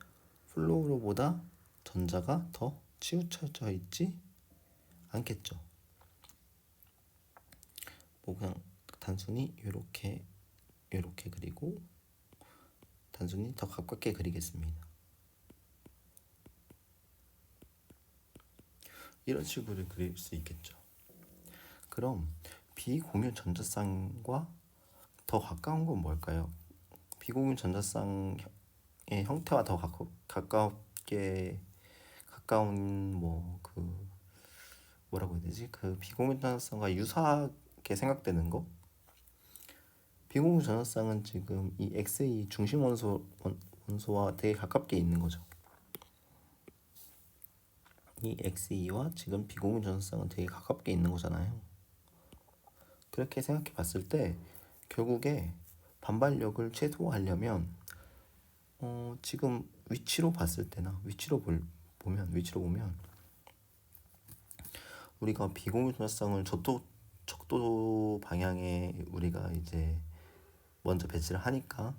플로우르보다 전자가 더 치우쳐져 있지 않겠죠. 뭐 그냥 단순히 이렇게 그리고 단순히 더 가깝게 그리겠습니다. 이런 식으로 그릴 수 있겠죠. 그럼 비공유 전자쌍과 더 가까운 건 뭘까요? 비공유 전자쌍의 형태와 더 가까운 뭐라고 해야 되지? 그 비공유 전자쌍과 유사하게 생각되는 거? 비공유 전자쌍은 지금 이 XE 중심 원소와 되게 가깝게 있는 거죠. 이 XE와 지금 비공유 전자쌍은 되게 가깝게 있는 거잖아요. 그렇게 생각해 봤을 때 결국에 반발력을 최소화하려면 지금 위치로 보면 우리가 비공유 전자쌍을 적도 방향에 우리가 이제 먼저 배치를 하니까,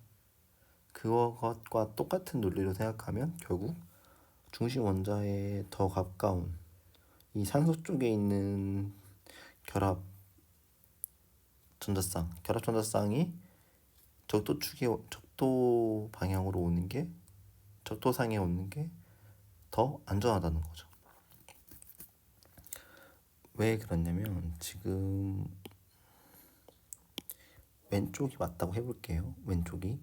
그것과 똑같은 논리로 생각하면 결국 중심 원자에 더 가까운 이 산소 쪽에 있는 결합 전자쌍이 적도 방향으로 오는 게, 적도상에 오는 게 더 안전하다는 거죠. 왜 그러냐면 지금 왼쪽이 맞다고 해볼게요. 왼쪽이.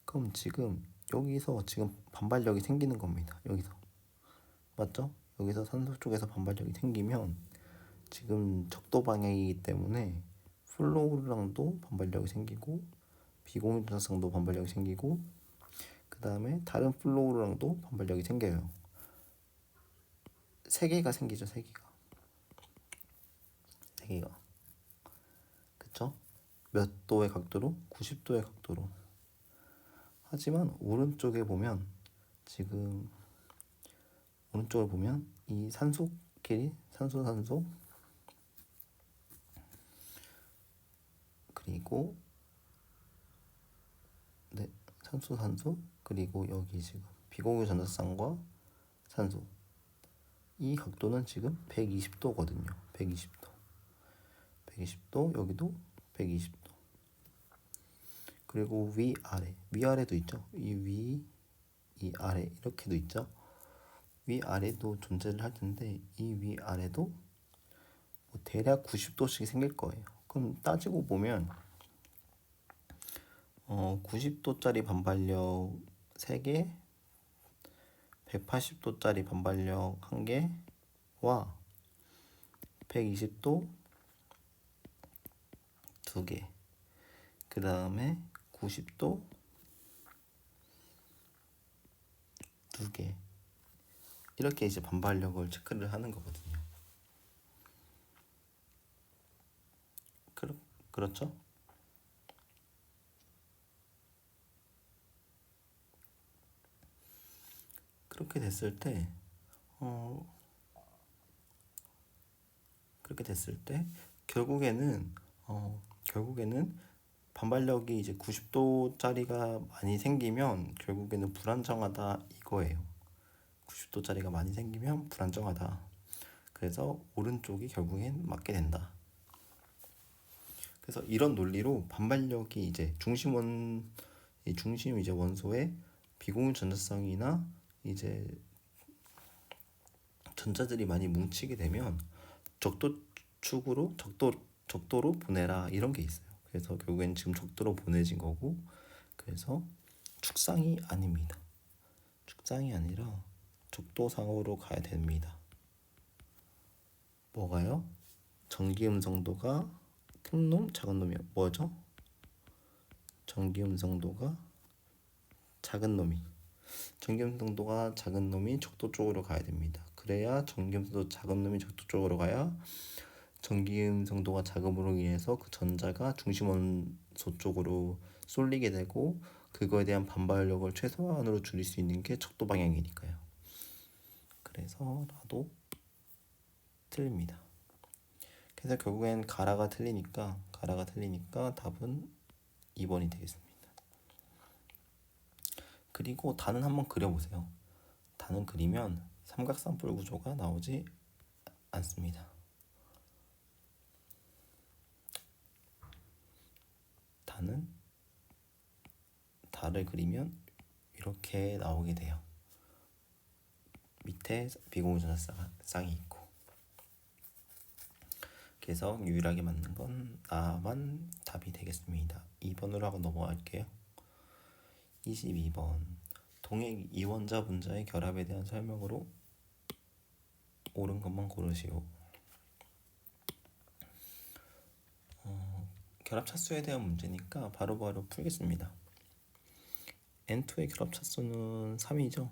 그럼 지금 여기서 지금 반발력이 생기는 겁니다. 여기서. 맞죠? 여기서 산소 쪽에서 반발력이 생기면 지금 적도 방향이기 때문에 플로우랑도 반발력이 생기고 비공유 전자쌍도 반발력이 생기고, 그 다음에 다른 플로우랑도 반발력이 생겨요. 3개가 생기죠. 3개가. 그쵸? 몇 도의 각도로? 90도의 각도로. 하지만 오른쪽을 보면 이 산소끼리 산소 그리고 산소 그리고 여기 지금 비공유 전자쌍과 산소, 이 각도는 지금 120도거든요. 120도. 120도, 여기도 120도. 그리고 위아래, 위아래도 있죠. 이 위, 이 아래 이렇게도 있죠. 위아래도 존재를 할 텐데 이 위아래도 뭐 대략 90도씩 생길 거예요. 그럼 따지고 보면 90도짜리 반발력 3개, 180도짜리 반발력 1개와 120도 2개, 그 다음에 90도 2개, 이렇게 이제 반발력을 체크를 하는 거거든요. 그렇죠? 그렇게 됐을 때 결국에는 반발력이 이제 90도짜리가 많이 생기면 결국에는 불안정하다 이거예요. 90도짜리가 많이 생기면 불안정하다. 그래서 오른쪽이 결국엔 맞게 된다. 그래서 이런 논리로 반발력이 이제 중심 이제 원소의 비공유 전자성이나 이제 전자들이 많이 뭉치게 되면 적도로 보내라 이런 게 있어요. 그래서 결국엔 지금 적도로 보내진 거고, 그래서 축상이 아닙니다. 축상이 아니라 적도상으로 가야 됩니다. 뭐가요? 전기음성도가 큰 놈, 작은 놈이요. 뭐죠? 전기음성도가 작은 놈이 적도 쪽으로 가야 됩니다. 그래야 전기음성도 작은 놈이 적도 쪽으로 가야 전기음성도가 작음으로 인해서 그 전자가 중심 원소 쪽으로 쏠리게 되고, 그거에 대한 반발력을 최소한으로 줄일 수 있는 게 적도 방향이니까요. 그래서 라도 틀립니다. 그래서 결국엔 가라가 틀리니까 답은 2번이 되겠습니다. 그리고 단은 한번 그려보세요. 단은 그리면 삼각산뿔 구조가 나오지 않습니다. 달을 그리면 이렇게 나오게 돼요. 밑에 비공유 전자쌍이 있고. 그래서 유일하게 맞는 건 나만 답이 되겠습니다. 2번으로 하고 넘어갈게요. 22번 동액 이원자 분자의 결합에 대한 설명으로 옳은 것만 고르시오. 결합 차수에 대한 문제니까 바로바로 풀겠습니다. N2의 결합 차수는 3이죠.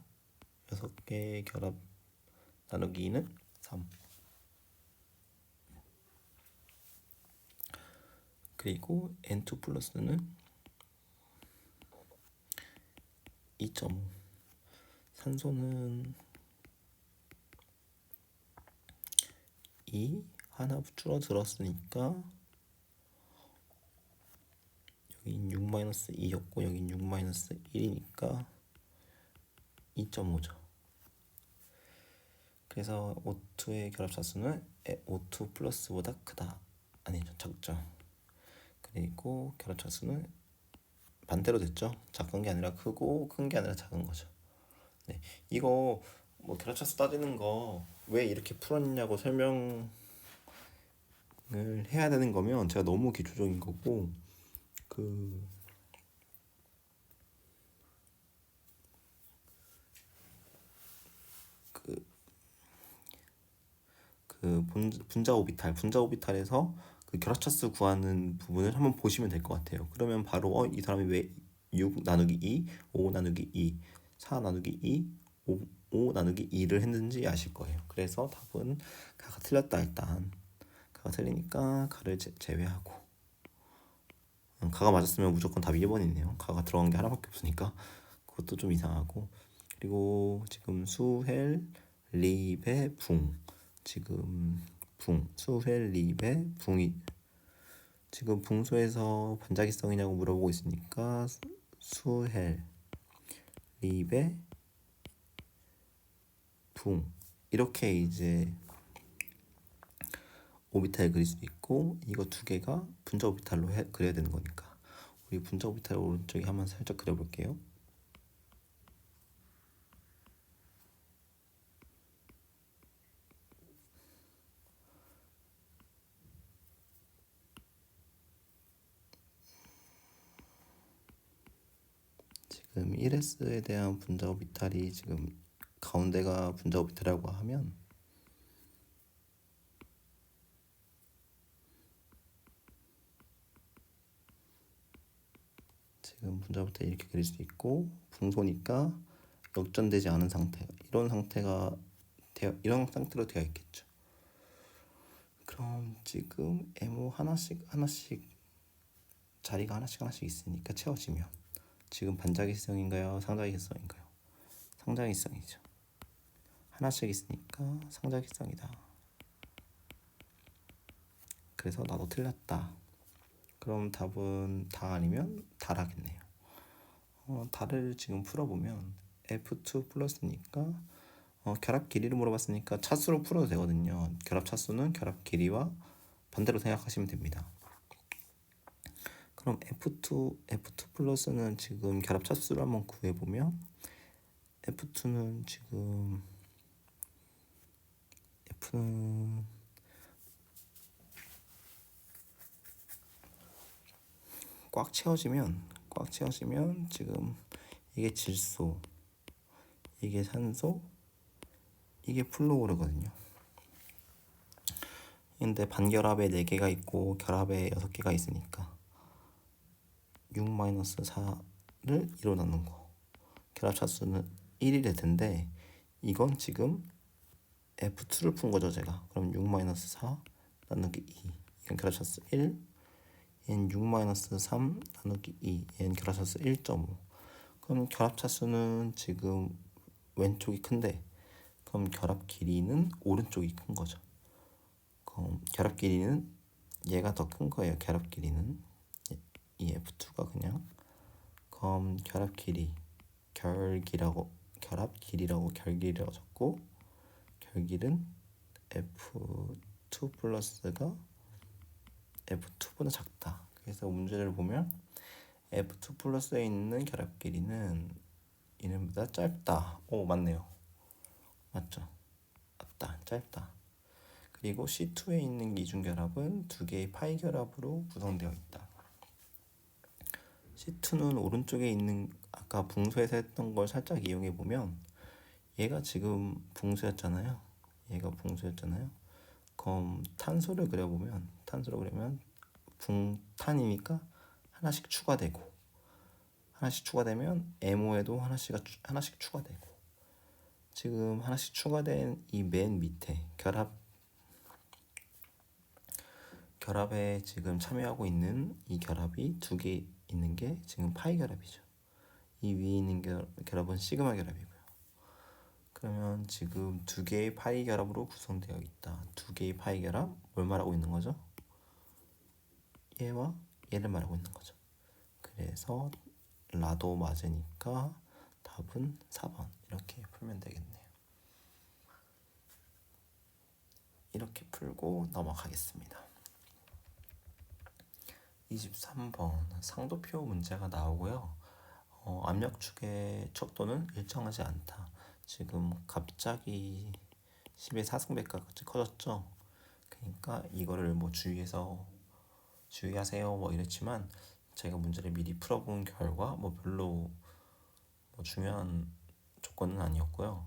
6개의 결합 나누기 2는 3. 그리고 N2 플러스는 2.5. 산소는 2 하나 줄어들었으니까 여긴 6-2였고 여긴 6-1이니까 2.5죠. 그래서 O2의 결합차수는 O2 플러스보다 크다. 아니죠, 작죠. 그리고 결합차수는 반대로 됐죠. 작은 게 아니라 크고 큰 게 아니라 작은 거죠. 네, 이거 뭐 결합차수 따지는 거 왜 이렇게 풀었냐고 설명을 해야 되는 거면 제가 너무 기초적인 거고, 분자 오비탈에서 그 결합차수 구하는 부분을 한번 보시면 될 것 같아요. 그러면 바로 이 사람이 왜 6 나누기 2, 5 나누기 2, 4 나누기 2, 5 나누기 2를 했는지 아실 거예요. 그래서 답은 가가 틀렸다. 일단 가가 틀리니까 가를 제외하고, 가가 맞았으면 무조건 답이 1번이네요. 가가 들어간 게 하나밖에 없으니까 그것도 좀 이상하고. 그리고 지금 수헬, 리베, 붕. 지금 수헬, 리베, 붕이 지금 붕소에서 반자기성이냐고 물어보고 있으니까 수헬, 리베, 붕 이렇게 이제 오비탈 그릴 수 있고 이거 두 개가 분자 오비탈로 그려야 되는 거니까 우리 분자 오비탈 오른쪽에 한번 살짝 그려볼게요. 지금 1S에 대한 분자 오비탈이 지금 가운데가 분자 오비탈이라고 하면 지금 분자 오비탈 이렇게 그릴 수 있고 분소니까 역전되지 않은 상태 이런 상태로 되어 있겠죠. 그럼 지금 MO 하나씩 자리가 하나씩 있으니까 채워지면 지금 반자기성인가요? 상자기성인가요? 상자기성이죠. 하나씩 있으니까 상자기성이다. 그래서 나도 틀렸다. 그럼 답은 다 아니면 다라겠네요. 다를 지금 풀어보면 F2 플러스니까 결합 길이를 물어봤으니까 차수로 풀어도 되거든요. 결합 차수는 결합 길이와 반대로 생각하시면 됩니다. 그럼 F2 플러스는 지금 결합 차수를 한번 구해보면 F2는 지금 F는 꽉 채워지면 지금 이게 질소, 이게 산소, 이게 플로우르거든요. 근데 반결합에 4개가 있고 결합에 6개가 있으니까 6-4를 2로 나눈 거. 결합 차수는 1이 될 텐데 이건 지금 F2를 푼 거죠, 제가. 그럼 6-4 나누기 2. 이건 결합 차수 1. 얘는 6-3 나누기 2. 얘는 결합 차수 1.5. 그럼 결합 차수는 지금 왼쪽이 큰데 그럼 결합 길이는 오른쪽이 큰 거죠. 그럼 결합 길이는 얘가 더 큰 거예요. 결합 길이는 이 F2가 그냥 그럼 결합 길이라고 적고 결길은 F2 플러스가 F2보다 작다. 그래서 문제를 보면 F2 플러스에 있는 결합 길이는 이는보다 짧다. 오, 맞네요. 맞죠? 맞다. 짧다. 그리고 C2에 있는 이중 결합은 2개의 파이 결합으로 구성되어 있다. C2는 오른쪽에 있는 아까 붕소에서 했던 걸 살짝 이용해 보면 얘가 지금 붕소였잖아요. 그럼 탄소를 그리면 붕탄이니까 하나씩 추가되면 MO에도 하나씩 추가되고 지금 하나씩 추가된 이 맨 밑에 결합에 지금 참여하고 있는 이 결합이 2개 있는 게 지금 파이 결합이죠. 이 위에 있는 결합은 시그마 결합이고요. 그러면 지금 2개의 파이 결합으로 구성되어 있다. 2개의 파이 결합 뭘 말하고 있는 거죠? 얘와 얘를 말하고 있는 거죠. 그래서 라도 맞으니까 답은 4번 이렇게 풀면 되겠네요. 이렇게 풀고 넘어가겠습니다. 23번 상도표 문제가 나오고요. 압력축의 척도는 일정하지 않다. 지금 갑자기 10의 4승백까지 커졌죠. 그러니까 이거를 뭐 주의하세요 뭐 이랬지만 제가 문제를 미리 풀어본 결과 뭐 별로 뭐 중요한 조건은 아니었고요.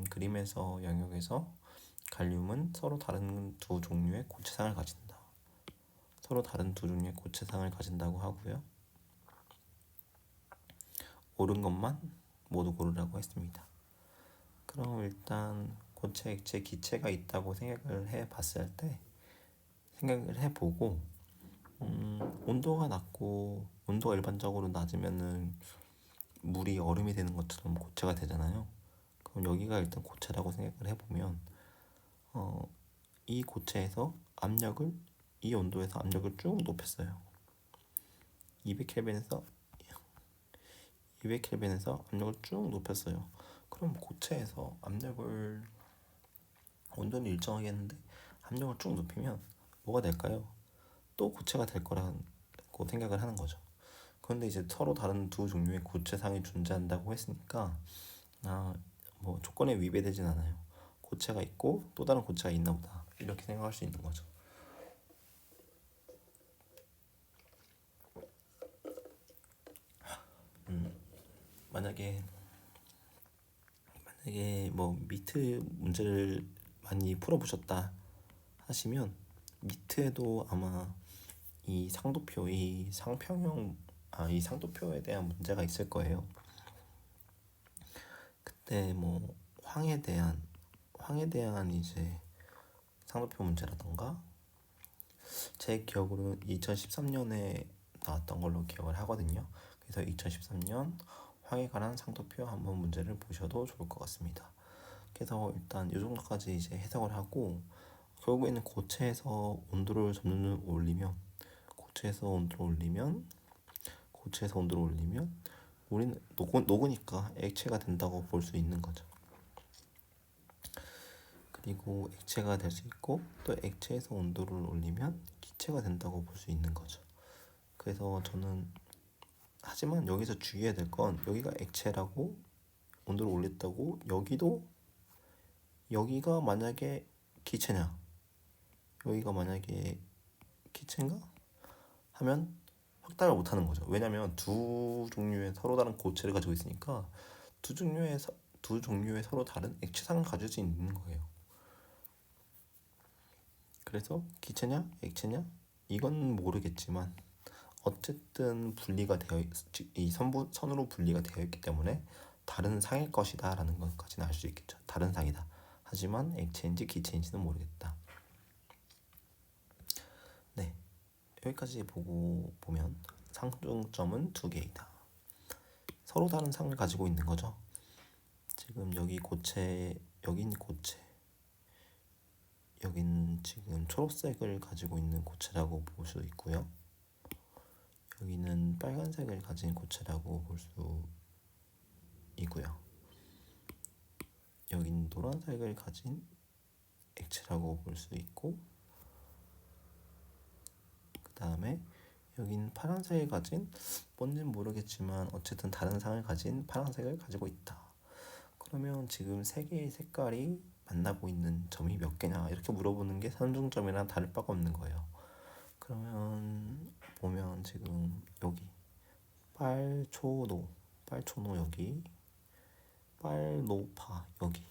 그림에서 영역에서 갈륨은 서로 다른 두 종류의 고체상을 가진다고 하고요. 옳은 것만 모두 고르라고 했습니다. 그럼 일단 고체, 액체, 기체가 있다고 생각을 해보고 온도가 낮고 온도가 일반적으로 낮으면은 물이 얼음이 되는 것처럼 고체가 되잖아요. 그럼 여기가 일단 고체라고 생각을 해보면 이 고체에서 이 온도에서 압력을 쭉 높였어요. 200켈빈에서 압력을 쭉 높였어요. 그럼 고체에서 온도는 일정하게 했는데 압력을 쭉 높이면 뭐가 될까요? 또 고체가 될 거라고 생각을 하는 거죠. 그런데 이제 서로 다른 두 종류의 고체상이 존재한다고 했으니까 뭐 조건에 위배되진 않아요. 고체가 있고 또 다른 고체가 있나 보다 이렇게 생각할 수 있는 거죠. 만약에 뭐 미트 문제를 많이 풀어보셨다 하시면 미트에도 아마 이 상도표, 이 상도표에 대한 문제가 있을 거예요. 그때 뭐 황에 대한 이제 상도표 문제라던가 제 기억으로는 2013년에 나왔던 걸로 기억을 하거든요. 그래서 2013년 황에 관한 상도표 한번 문제를 보셔도 좋을 것 같습니다. 그래서 일단 이 정도까지 이제 해석을 하고 결국에는 고체에서 온도를 점점 올리면 우리는 녹으니까 액체가 된다고 볼 수 있는 거죠. 그리고 액체가 될 수 있고 또 액체에서 온도를 올리면 기체가 된다고 볼 수 있는 거죠. 그래서 저는 하지만 여기서 주의해야 될 건 여기가 액체라고 온도를 올렸다고 여기가 만약에 기체냐 여기가 만약에 기체인가 하면 확답을 못하는 거죠. 왜냐하면 두 종류의 서로 다른 고체를 가지고 있으니까 두 종류의 서로 다른 액체상을 가질 수 있는 거예요. 그래서 기체냐 액체냐 이건 모르겠지만 어쨌든 이 선으로 분리가 되어 있기 때문에 다른 상일 것이다 라는 것까지는 알 수 있겠죠. 다른 상이다. 하지만 액체인지 기체인지는 모르겠다. 네, 여기까지 보고 보면 상중점은 두 개이다. 서로 다른 상을 가지고 있는 거죠. 지금 여긴 고체, 여긴 지금 초록색을 가지고 있는 고체라고 볼 수 있고요. 여기는 빨간색을 가진 고체라고 볼 수 있고요. 여긴 노란색을 가진 액체라고 볼 수 있고, 그 다음에 여긴 파란색을 가진, 뭔지는 모르겠지만 어쨌든 다른 상을 가진 파란색을 가지고 있다. 그러면 지금 세 개의 색깔이 만나고 있는 점이 몇 개냐 이렇게 물어보는 게 산중점이랑 다를 바가 없는 거예요. 그러면 보면 지금 여기 빨초노 여기, 빨노파 여기,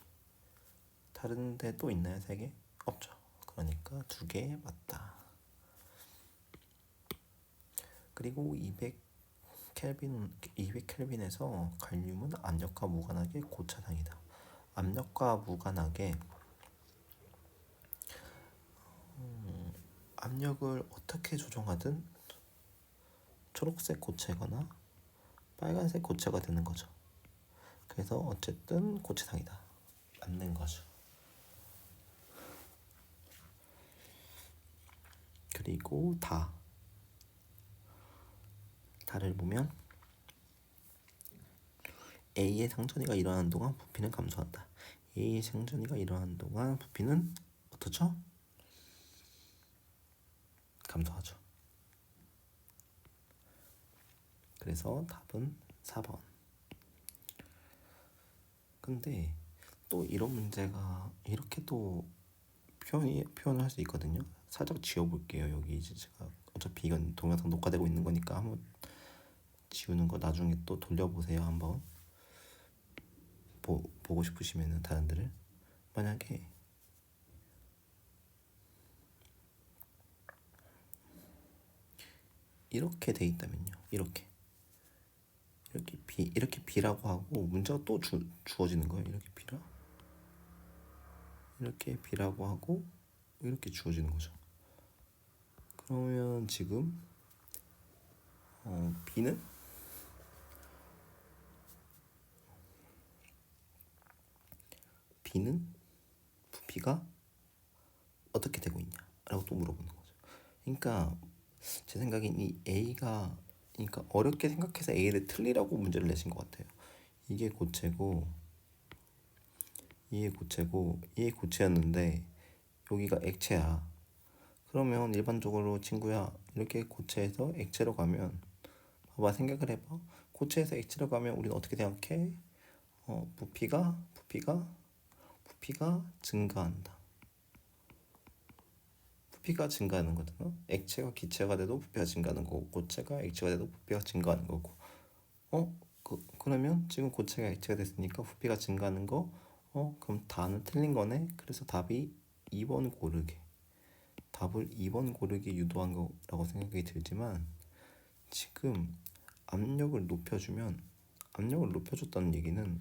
다른데 또 있나요? 세 개? 없죠. 그러니까 두 개 맞다. 그리고 200켈빈에서 갈륨은 압력과 무관하게 고차상이다. 압력과 무관하게 압력을 어떻게 조정하든 초록색 고체거나 빨간색 고체가 되는 거죠. 그래서 어쨌든 고체상이다. 맞는 거죠. 그리고 다를 보면 A의 상전이가 일어나는 동안 부피는 감소한다. A의 상전이가 일어나는 동안 부피는 어떻죠? 감소하죠. 그래서 답은 4번. 근데 또 이런 문제가 이렇게 또 표현을 할 수 있거든요. 살짝 지워볼게요. 여기 이제 제가 어차피 이건 동영상 녹화되고 있는 거니까 한번 지우는 거 나중에 또 돌려보세요. 한번 보고 싶으시면은 다른들을 만약에 이렇게 돼 있다면요. 이렇게 B라고 하고 문제가 또 주어지는 거예요. 이렇게 B라고 하고 이렇게 주어지는 거죠. 그러면 지금 B는 부피가 어떻게 되고 있냐라고 또 물어보는 거죠. 그러니까 제 생각엔 이 A가 그러니까 어렵게 생각해서 A를 틀리라고 문제를 내신 것 같아요. 이게 고체고 이게 고체였는데 여기가 액체야. 그러면 일반적으로 친구야, 이렇게 고체에서 액체로 가면, 봐봐, 생각을 해봐. 고체에서 액체로 가면 우리는 어떻게 생각해? 부피가 증가한다. 부피가 증가하는 거잖아. 액체가 기체가 돼도 부피가 증가하는 거고, 고체가 액체가 돼도 부피가 증가하는 거고. 그러면 지금 고체가 액체가 됐으니까 부피가 증가하는 거, 그럼 다는 틀린 거네. 그래서 답이 2번 고르게. 답을 2번 고르게 유도한 거라고 생각이 들지만, 지금 압력을 높여주면, 압력을 높여줬다는 얘기는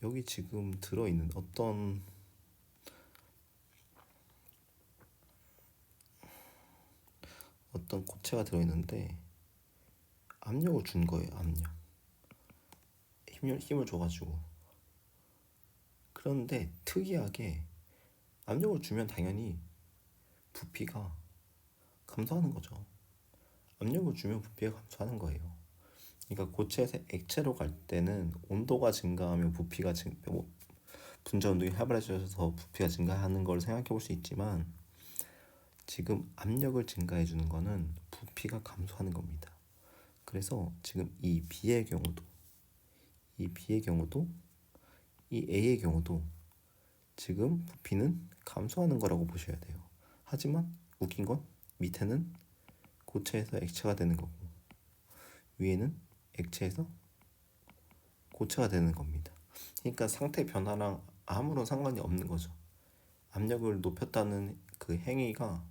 여기 지금 들어있는 어떤 고체가 들어있는데 압력을 준 거예요. 힘을 줘가지고. 그런데 특이하게 압력을 주면 당연히 부피가 감소하는 거죠. 압력을 주면 부피가 감소하는 거예요. 그러니까 고체에서 액체로 갈 때는 온도가 증가하면 분자 운동이 활발해져서 부피가 증가하는 걸 생각해 볼 수 있지만, 지금 압력을 증가해 주는 거는 부피가 감소하는 겁니다. 그래서 지금 이 B의 경우도, 이 A의 경우도 지금 부피는 감소하는 거라고 보셔야 돼요. 하지만 웃긴 건 밑에는 고체에서 액체가 되는 거고 위에는 액체에서 고체가 되는 겁니다. 그러니까 상태 변화랑 아무런 상관이 없는 거죠. 압력을 높였다는 그 행위가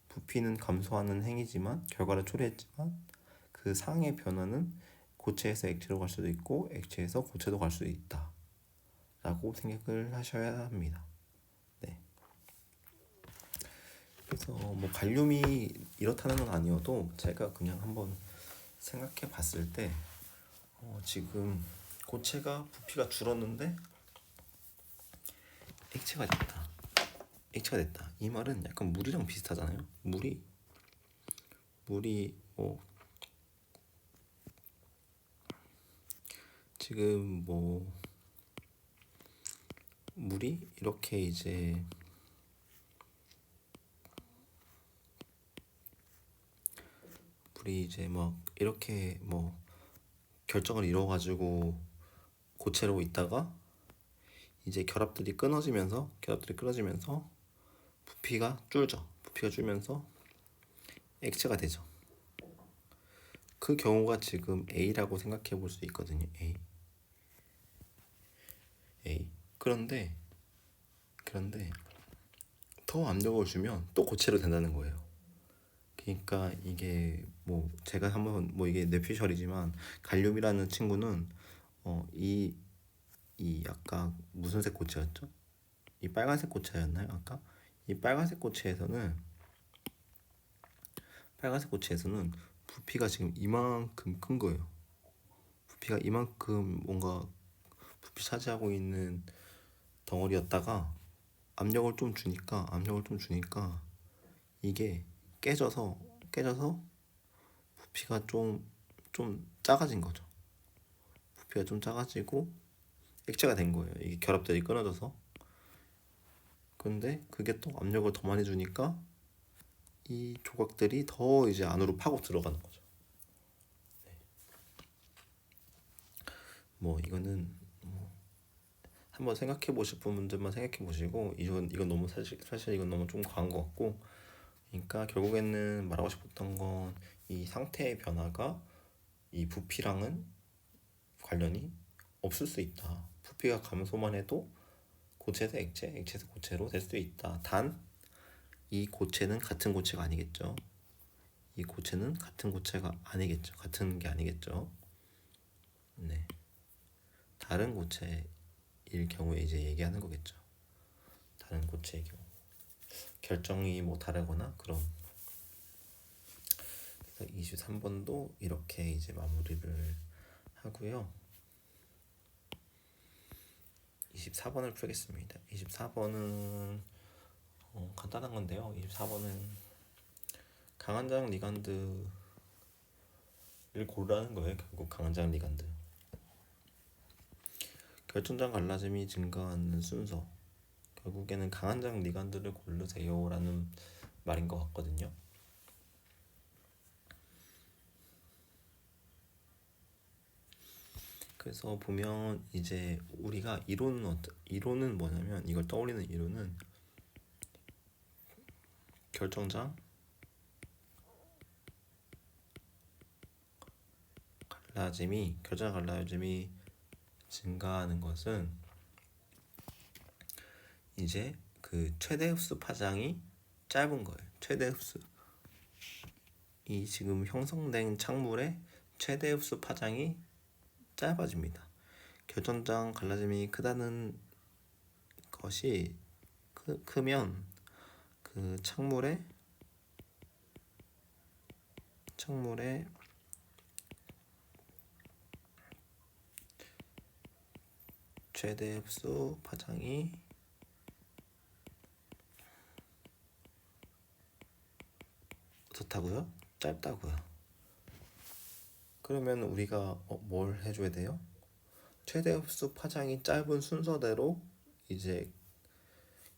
부피는 감소하는 행위지만, 결과를 초래했지만, 그 상의 변화는 고체에서 액체로 갈 수도 있고 액체에서 고체로 갈 수도 있다 라고 생각을 하셔야 합니다. 네. 그래서 뭐 갈륨이 이렇다는 건 아니어도 제가 그냥 한번 생각해 봤을 때, 지금 고체가 부피가 줄었는데 액체가 됐다. 이 말은 약간 물이랑 비슷하잖아요. 물이 지금 물이 이렇게 이제 막 이렇게 결정을 이뤄가지고 고체로 있다가 이제 결합들이 끊어지면서 부피가 줄면서 액체가 되죠. 그 경우가 지금 A라고 생각해 볼 수 있거든요. A. 그런데 더 압력을 주면 또 고체로 된다는 거예요. 그러니까 이게 제가 한번 이게 뇌피셜이지만, 갈륨이라는 친구는 이 아까 무슨 색 고체였죠? 이 빨간색 고체였나요? 아까 이 빨간색 고체에서는 부피가 지금 이만큼 큰 거예요. 부피가 이만큼 뭔가 부피 차지하고 있는 덩어리였다가 압력을 좀 주니까 이게 깨져서 부피가 좀 작아진 거죠. 부피가 좀 작아지고 액체가 된 거예요. 이게 결합들이 끊어져서. 근데 그게 또 압력을 더 많이 주니까 이 조각들이 더 이제 안으로 파고 들어가는 거죠. 이거는 한번 생각해 보실 분들만 생각해 보시고, 이건 너무 사실 이건 너무 좀 과한 것 같고. 그러니까 결국에는 말하고 싶었던 건, 이 상태의 변화가 이 부피랑은 관련이 없을 수 있다. 부피가 감소만 해도 고체에서 액체에서 고체로 될 수 있다. 단 이 고체는 같은 고체가 아니겠죠. 같은 게 아니겠죠. 네. 다른 고체일 경우에 이제 얘기하는 거겠죠. 다른 고체의 경우. 결정이 다르거나 그런. 그래서 23번도 이렇게 이제 마무리를 하고요. 24번을 풀겠습니다. 24번은 간단한 건데요. 24번은 강한장 리간드를 고르라는 거예요. 결국 강한장 리간드. 결정장 갈라짐이 증가하는 순서. 결국에는 강한장 리간드를 고르세요라는 말인 것 같거든요. 그래서 보면 이제 우리가 이론은 뭐냐면, 이걸 떠올리는 이론은 결정장 갈라짐이 증가하는 것은 이제 그 최대 흡수 파장이 짧은 거예요. 최대 흡수, 이 지금 형성된 창물의 최대 흡수 파장이 짧아집니다. 결정장 갈라짐이 크다는 것이 크면 그 창물의 최대 흡수 파장이 어떻다고요? 짧다고요. 그러면 우리가 뭘 해줘야 돼요? 최대 흡수 파장이 짧은 순서대로 이제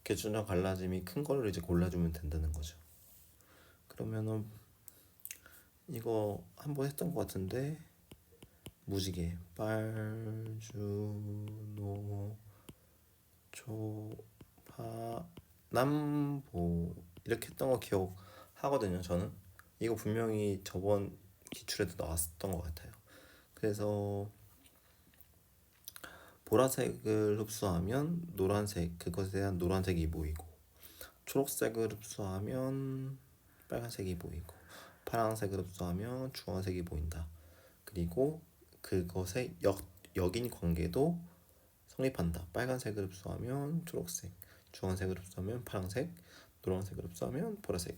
결정장 갈라짐이 큰 거를 이제 골라주면 된다는 거죠. 그러면은 이거 한번 했던 것 같은데, 무지개 빨주노 초파 남보 이렇게 했던 거 기억하거든요. 저는 이거 분명히 저번 기출에도 나왔던 것 같아요. 그래서 보라색을 흡수하면 노란색, 그것에 대한 노란색이 보이고, 초록색을 흡수하면 빨간색이 보이고, 파란색을 흡수하면 주황색이 보인다. 그리고 그것의 역인 관계도 성립한다. 빨간색을 흡수하면 초록색, 주황색을 흡수하면 파란색, 노란색을 흡수하면 보라색.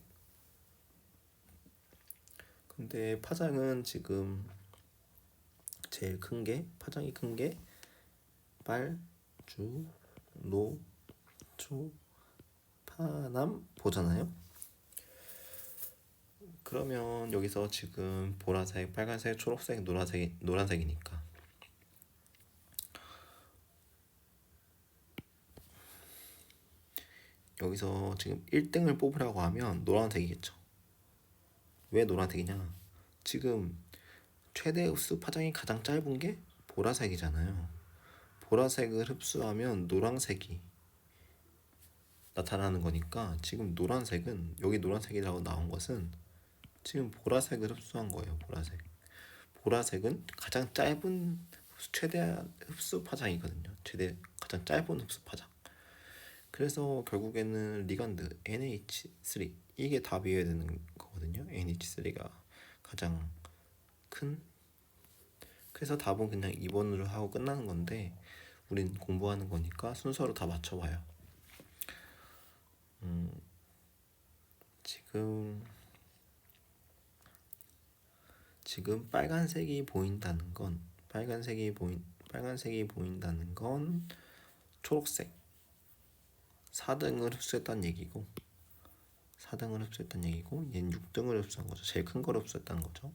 근데 파장은 지금 제일 큰 게, 파장이 큰 게 빨, 주, 노, 초, 파, 남 보잖아요. 그러면 여기서 지금 보라색, 빨간색, 초록색, 노란색이니까 여기서 지금 1등을 뽑으라고 하면 노란색이겠죠. 왜 노란색이냐? 지금 최대 흡수 파장이 가장 짧은 게 보라색이잖아요. 보라색을 흡수하면 노란색이 나타나는 거니까, 지금 노란색은, 여기 노란색이라고 나온 것은 지금 보라색을 흡수한 거예요. 보라색은 가장 짧은 최대한 흡수 파장이거든요. 가장 짧은 흡수 파장. 그래서 결국에는 리간드 NH3 이게 답이어야 되는 거거든요. NH3가 가장 큰. 그래서 답은 그냥 2번으로 하고 끝나는 건데, 우린 공부하는 거니까 순서로 다 맞춰봐요. 지금 빨간색이 보인다는 건 초록색 4등을 흡수했다는 얘기고, 얘는 6등을 흡수한 거죠. 제일 큰 걸 흡수했다는 거죠.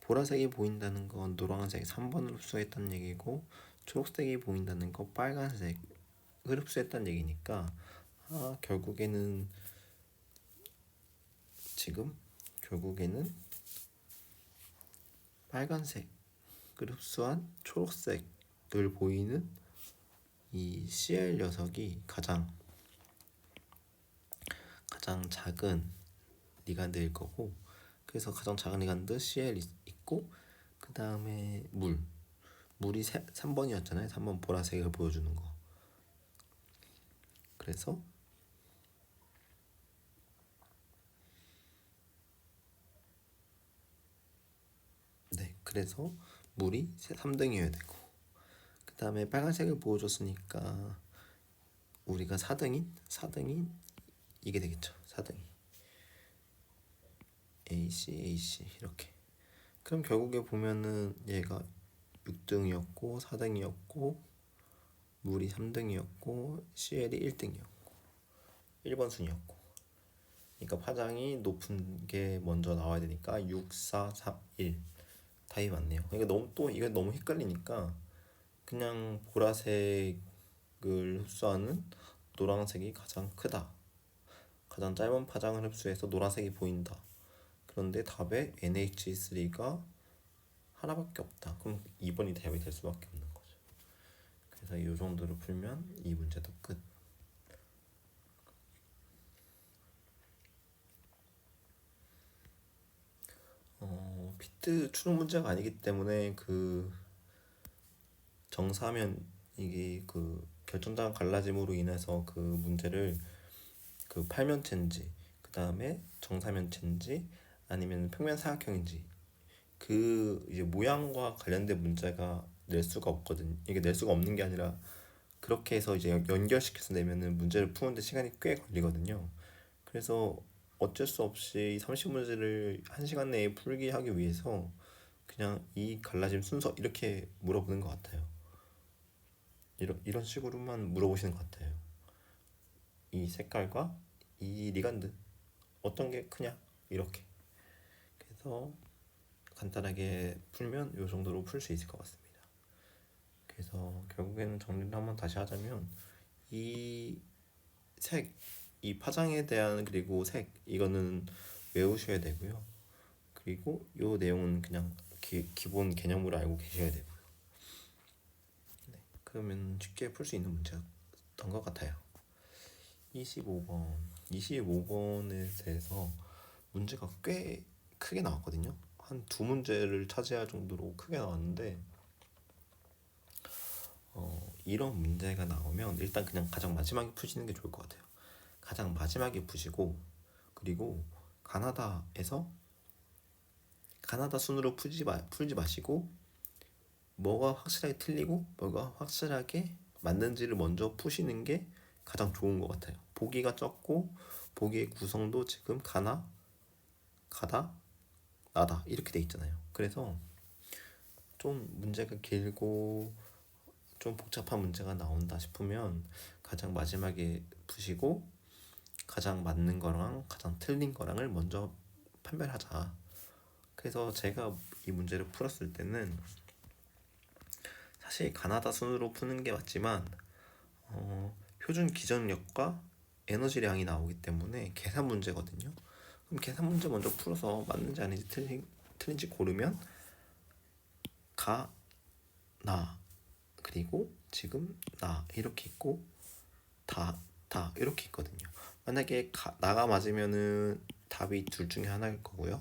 보라색이 보인다는 건 노란색 3번을 흡수했다는 얘기고, 초록색이 보인다는 건 빨간색을 흡수했다는 얘기니까, 결국에는 빨간색을 흡수한 초록색을 보이는 이 CL 녀석이 가장 작은 리간드일 거고, 그래서 가장 작은 리간드 CL 있고, 그 다음에 물이 3번이었잖아요. 3번 보라색을 보여주는 거. 그래서 물이 3등이어야 되고, 그 다음에 빨간색을 보여줬으니까 우리가 4등인 이게 되겠죠. 4등이 AC 이렇게. 그럼 결국에 보면은 얘가 6등이었고 4등이었고 물이 3등이었고 CL이 1등이었고 1번 순이었고, 그러니까 파장이 높은 게 먼저 나와야 되니까 6, 4, 3, 1 답이 맞네요. 그러니까 이게 너무 헷갈리니까 그냥 보라색을 흡수하는 노란색이 가장 크다. 가장 짧은 파장을 흡수해서 노란색이 보인다. 그런데 답에 NH3가 하나밖에 없다. 그럼 2번이 대답이 될 수밖에 없는 거죠. 그래서 이 정도로 풀면 이 문제도 끝. 피트 추론 문제가 아니기 때문에 그 정사면 이게 그 결정장 갈라짐으로 인해서 그 문제를 그 팔면체인지 그 다음에 정사면체인지 아니면 평면 사각형인지 그 이제 모양과 관련된 문제가 낼 수가 없거든. 이게 낼 수가 없는 게 아니라 그렇게 해서 이제 연결시켜서 내면은 문제를 푸는데 시간이 꽤 걸리거든요. 그래서 어쩔 수 없이 30문제를 1시간 내에 풀게 하기 위해서 그냥 이 갈라짐 순서 이렇게 물어보는 것 같아요. 이런 식으로만 물어보시는 것 같아요. 이 색깔과 이 리간드 어떤 게 크냐 이렇게. 그래서 간단하게 풀면 이 정도로 풀 수 있을 것 같습니다. 그래서 결국에는 정리를 한번 다시 하자면 이 색, 이 파장에 대한 그리고 색 이거는 외우셔야 되고요. 그리고 이 내용은 그냥 기본 개념으로 알고 계셔야 되고요. 네, 그러면 쉽게 풀 수 있는 문제였던 것 같아요. 25번 25번에 대해서 문제가 꽤 크게 나왔거든요. 한 두 문제를 차지할 정도로 크게 나왔는데 이런 문제가 나오면 일단 그냥 가장 마지막에 푸시는 게 좋을 것 같아요. 가장 마지막에 푸시고 그리고 가나다에서 가나다 순으로 풀지 마시고 뭐가 확실하게 틀리고 뭐가 확실하게 맞는지를 먼저 푸시는 게 가장 좋은 것 같아요. 보기가 적고 보기의 구성도 지금 가나, 가다, 나다 이렇게 돼 있잖아요. 그래서 좀 문제가 길고 좀 복잡한 문제가 나온다 싶으면 가장 마지막에 푸시고 가장 맞는 거랑 가장 틀린 거랑을 먼저 판별하자. 그래서 제가 이 문제를 풀었을 때는 사실 가나다 순으로 푸는 게 맞지만 표준 기전력과 에너지량이 나오기 때문에 계산 문제거든요. 그럼 계산 문제 먼저 풀어서 맞는지 아닌지 틀린지 고르면 가, 나, 그리고 지금 나 이렇게 있고 다 이렇게 있거든요. 만약에 나가 맞으면은 답이 둘 중에 하나일 거고요.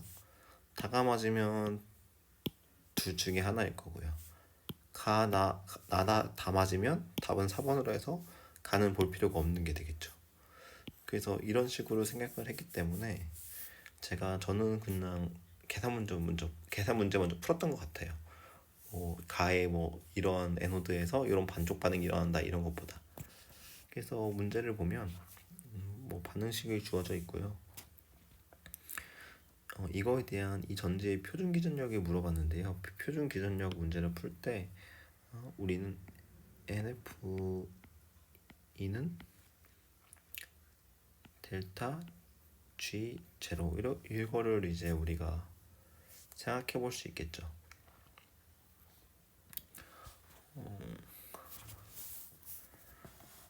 다가 맞으면 둘 중에 하나일 거고요. 나다 다 맞으면 답은 4번으로 해서 가는 볼 필요가 없는 게 되겠죠. 그래서 이런 식으로 생각을 했기 때문에 저는 그냥 계산 문제 먼저 풀었던 것 같아요. 가에 이런 에노드에서 이런 반쪽 반응이 일어난다 이런 것보다. 그래서 문제를 보면 반응식이 주어져 있고요. 이거에 대한 이 전제의 표준 기전력을 물어봤는데요. 표준 기전력 문제를 풀 때 우리는 NFE는 델타 G 제로 이거를 이제 우리가 생각해 볼 수 있겠죠.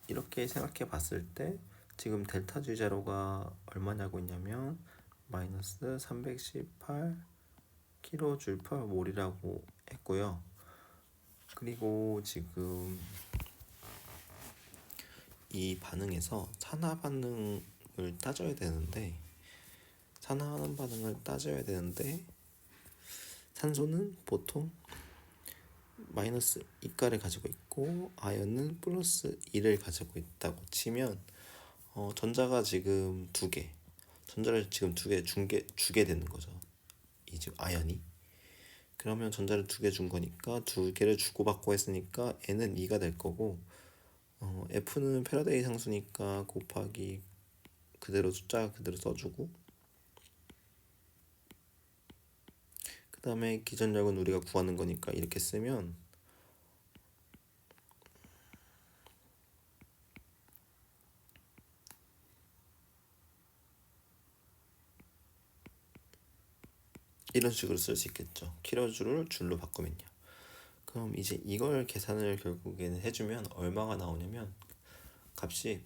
이렇게 생각해 봤을 때 지금 델타 G 제로가 얼마냐고 있냐면 마이너스 318 kJ/몰이라고 했고요. 그리고 지금 이 반응에서 산화 반응을 따져야 되는데 산소는 보통 마이너스 2가를 가지고 있고 아연은 플러스 2를 가지고 있다고 치면 전자가 지금 전자를 지금 주게 되는 거죠. 이제 아연이. 그러면 전자를 2개 준 거니까 2개를 주고받고 했으니까 N은 2가 될 거고 F는 패러데이 상수니까 곱하기 숫자 그대로 써주고 그 다음에 기전력은 우리가 구하는 거니까 이렇게 쓰면 이런 식으로 쓸 수 있겠죠. 킬로줄을 줄로 바꾸면요. 그럼 이제 이걸 계산을 결국에는 해주면 얼마가 나오냐면 값이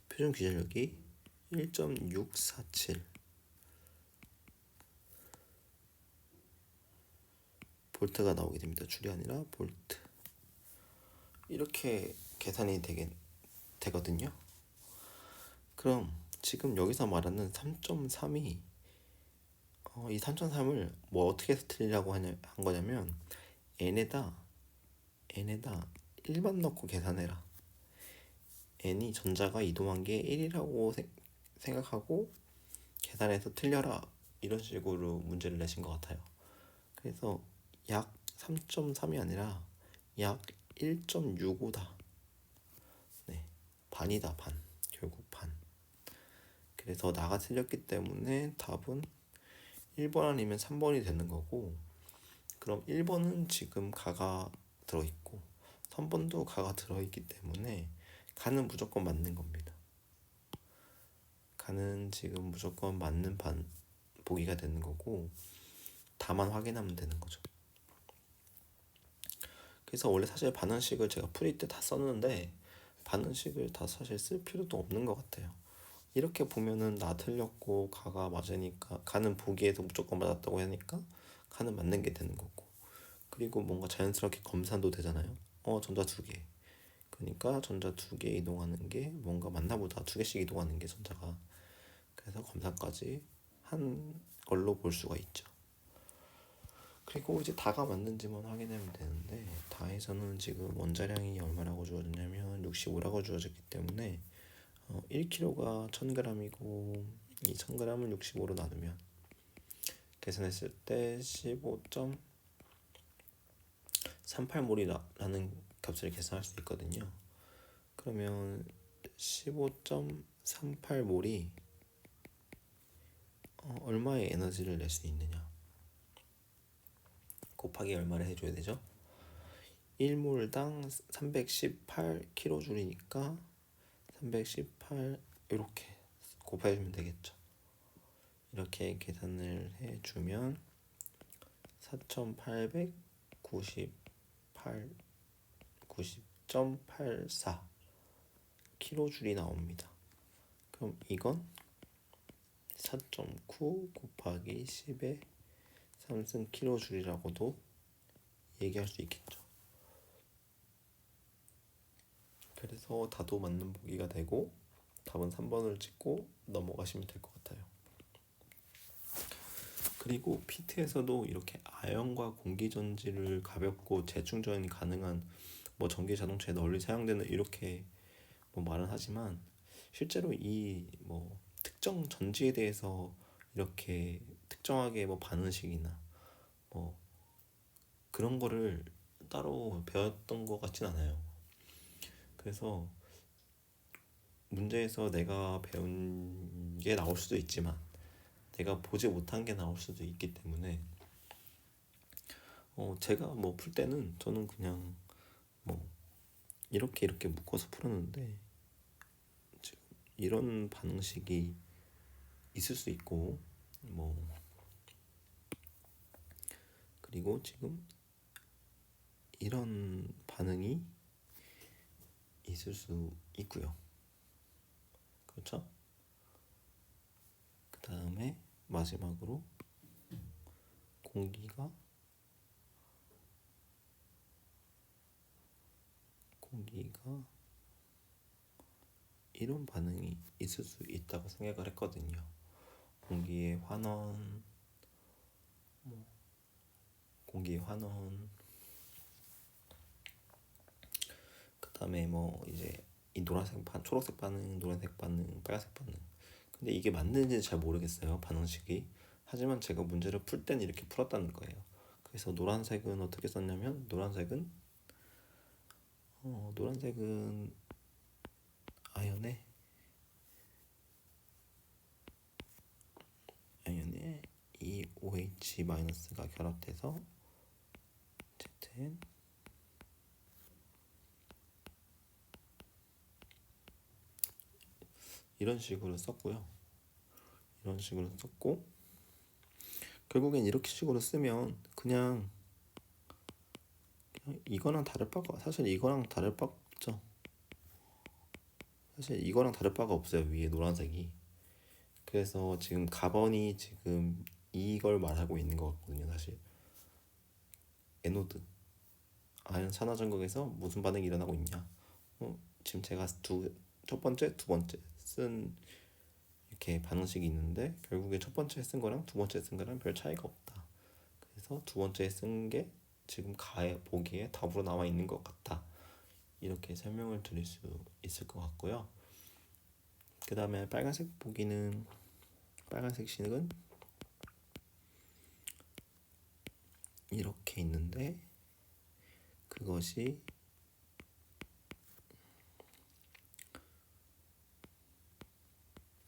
표준 기전력이 1.647 볼트가 나오게 됩니다. 줄이 아니라 볼트. 이렇게 계산이 되거든요. 그럼 지금 여기서 말하는 3.3이 이 3.3을 뭐 어떻게 해서 틀리려고 한 거냐면 n에다 1만 넣고 계산해라. n이 전자가 이동한 게 1이라고 생각하고 계산해서 틀려라. 이런 식으로 문제를 내신 것 같아요. 그래서 약 3.3이 아니라 약 1.65다. 네, 반이다, 반. 결국 반. 그래서 나가 틀렸기 때문에 답은 1번 아니면 3번이 되는 거고, 그럼 1번은 지금 가가 들어있고 3번도 가가 들어있기 때문에 가는 무조건 맞는 겁니다. 가는 지금 무조건 맞는 보기가 되는 거고, 다만 확인하면 되는 거죠. 그래서 원래 사실 반응식을 제가 풀이 때 다 썼는데 반응식을 다 사실 쓸 필요도 없는 것 같아요. 이렇게 보면은 나 틀렸고 가가 맞으니까 가는 보기에서 무조건 맞았다고 하니까 가는 맞는 게 되는 거고, 그리고 뭔가 자연스럽게 검사도 되잖아요. 전자 두 개. 그러니까 전자 두 개 이동하는 게 뭔가 맞나 보다. 두 개씩 이동하는 게 전자가. 그래서 검사까지 한 걸로 볼 수가 있죠. 그리고 이제 다가 맞는지만 확인하면 되는데, 다에서는 지금 원자량이 얼마라고 주어졌냐면 65라고 주어졌기 때문에 1kg가 1000g이고 이 1000g을 65로 나누면 계산했을 때 15.38몰이라는 값을 계산할 수 있거든요. 그러면 15.38몰이 얼마의 에너지를 낼 수 있느냐 곱하기 얼마를 해줘야 되죠? 1몰당 318kJ이니까 318 이렇게 곱해주면 되겠죠. 이렇게 계산을 해주면 4898 90.84 kJ이 나옵니다. 그럼 이건 4.9 곱하기 10의 3승 kJ라고도 얘기할 수 있겠죠. 그래서 다도 맞는 보기가 되고 답은 3번을 찍고 넘어가시면 될 것 같아요. 그리고 피트에서도 이렇게 아연과 공기전지를 가볍고 재충전이 가능한 뭐 전기 자동차에 널리 사용되는 이렇게 뭐 말은 하지만, 실제로 이 뭐 특정 전지에 대해서 이렇게 특정하게 뭐 반응식이나 뭐 그런 거를 따로 배웠던 것 같진 않아요. 그래서 문제에서 내가 배운 게 나올 수도 있지만 내가 보지 못한 게 나올 수도 있기 때문에 제가 뭐 풀 때는 저는 그냥 뭐 이렇게 묶어서 풀었는데, 지금 이런 반응식이 있을 수 있고 뭐 그리고 지금 이런 반응이 있을 수 있고요. 그렇죠? 그 다음에 마지막으로 공기가 이런 반응이 있을 수 있다고 생각을 했거든요. 공기의 환원, 그 다음에 뭐 이제 이 초록색 반응, 노란색 반응, 빨간색 반응. 근데 이게 맞는지는 잘 모르겠어요, 반응식이. 하지만 제가 문제를 풀 때는 이렇게 풀었다는 거예요. 그래서 노란색은 어떻게 썼냐면, 노란색은 아연에 이 OH-가 결합돼서 ZN 이런 식으로 썼고요. 결국엔 이렇게 식으로 쓰면 그냥 이거랑 다를 바가 사실 이거랑 다를 바 없죠. 사실 이거랑 다를 바가 없어요. 위에 노란색이. 그래서 지금 가번이 지금 이걸 말하고 있는 것 같거든요. 사실 에노드 아연 산화전극에서 무슨 반응이 일어나고 있냐. 지금 제가 첫 번째, 두 번째 쓴 이렇게 반응식이 있는데 결국에 첫 번째 쓴 거랑 두 번째 쓴 거랑 별 차이가 없다. 그래서 두 번째 쓴 게 지금 가에 보기에 답으로 나와 있는 것 같다. 이렇게 설명을 드릴 수 있을 것 같고요. 그 다음에 빨간색 보기는 빨간색 식은 이렇게 있는데 그것이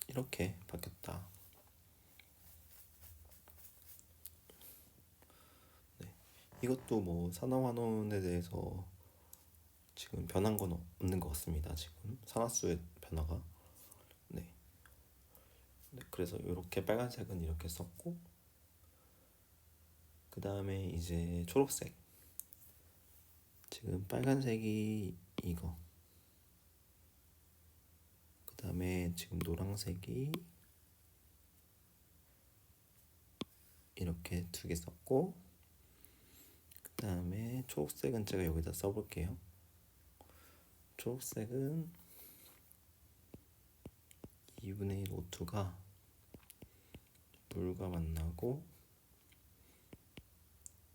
이렇게 바뀌었다. 네. 이것도 뭐 산화환원에 대해서 지금 변한 건 없는 것 같습니다. 지금 산화수의 변화가. 네. 네. 그래서 이렇게 빨간색은 이렇게 썼고 그 다음에 이제 초록색. 지금 빨간색이 이거. 그 다음에 지금 노란색이 이렇게 두 개 썼고 그 다음에 초록색은 제가 여기다 써볼게요. 초록색은 2분의 1 O2가 물과 만나고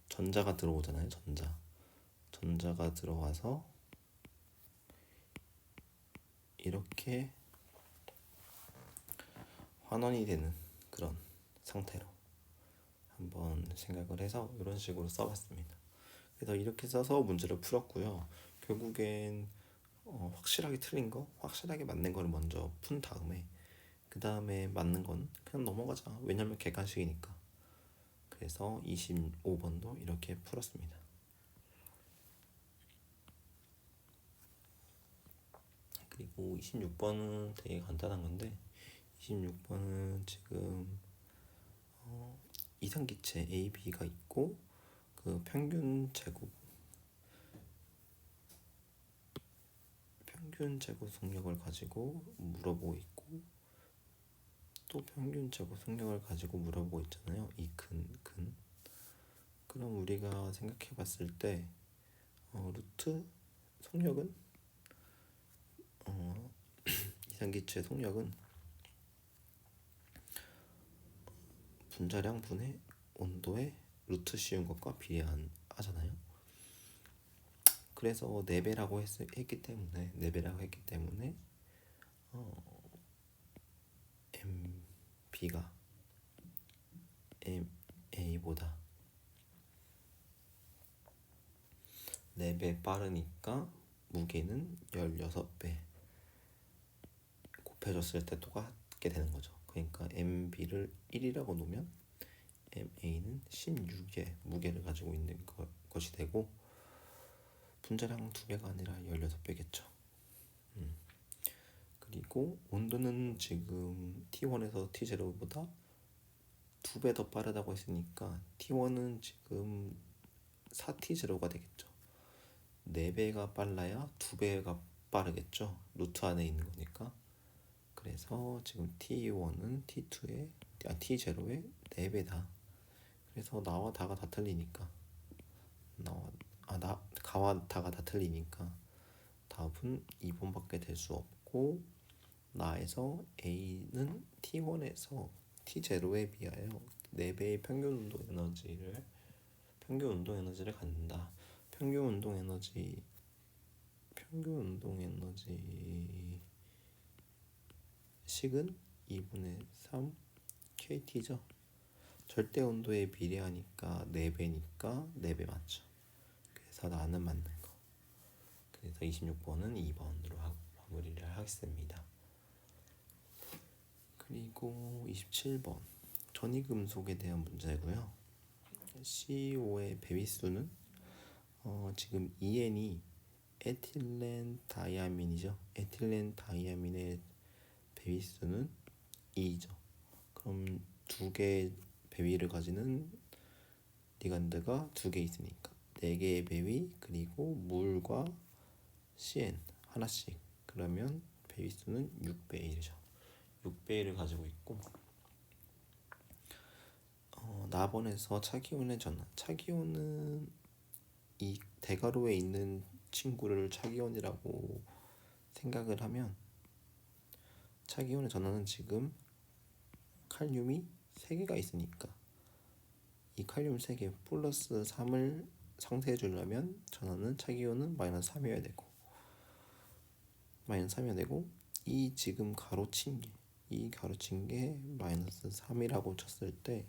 전자가 들어오잖아요. 전자가 들어와서 이렇게 환원이 되는 그런 상태로 한번 생각을 해서 이런 식으로 써봤습니다. 그래서 이렇게 써서 문제를 풀었고요. 결국엔 확실하게 틀린 거, 확실하게 맞는 거를 먼저 푼 다음에 그 다음에 맞는 건 그냥 넘어가자. 왜냐면 객관식이니까. 그래서 25번도 이렇게 풀었습니다. 그리고 26번은 되게 간단한 건데 26번은 지금 이상기체 A, B가 있고 그 평균 제곱 속력을 가지고 물어보고 있고 또 평균 제곱 속력을 가지고 물어보고 있잖아요. 이 근. 그럼 우리가 생각해 봤을 때 루트 속력은 이상기체 속력은 분자량 분의 온도의 루트 씌운 것과 비례하잖아요. 그래서 4배라고 했기 때문에 MB가 MA보다 4배 빠르니까 무게는 16배 곱해줬을 때 똑같게 되는 거죠. 그러니까 MB를 1이라고 놓으면 MA는 16의 무게를 가지고 있는 것이 되고 분자량 2배가 아니라 16배겠죠. 그리고 온도는 지금 T1에서 T0보다 2배 더 빠르다고 했으니까 T1은 지금 4T0가 되겠죠. 4배가 빨라야 2배가 빠르겠죠. 루트 안에 있는 거니까. 그래서 지금 T1은 T0의 4배다. 그래서 나와 다가 다 틀리니까 가와 다가 다 틀리니까 답은 2번밖에 될 수 없고 나에서 A는 T1에서 T0에 비하여 4배의 평균 운동 에너지를 갖는다. 평균 운동 에너지 식은 2분의 3 KT죠. 절대 온도에 비례하니까 4배니까 4배 맞죠. 그래서 나는 맞는 거. 그래서 26번은 2번으로 마무리를 하겠습니다. 그리고 27번 전이금속에 대한 문제고요. CO의 배위수는 지금 EN이 에틸렌 다이아민이죠. 에틸렌 다이아민의 배위수는 2죠. 그럼 2개의 배위를 가지는 리간드가 2개 있으니까 4개의 배위 그리고 물과 CN 하나씩. 그러면 배위수는 6배의 1이죠. 6배의 1을 가지고 있고 나번에서 차기온의 전환. 차기온은 이 대괄호에 있는 친구를 차기온이라고 생각을 하면 차기온의 전환은 지금 칼륨이 3개가 있으니까 이 칼륨 3개 플러스 3을 상쇄해 주려면 전환은 차기온은 마이너스 3이어야 되고 이 지금 가로친 게 마이너스 3이라고 쳤을 때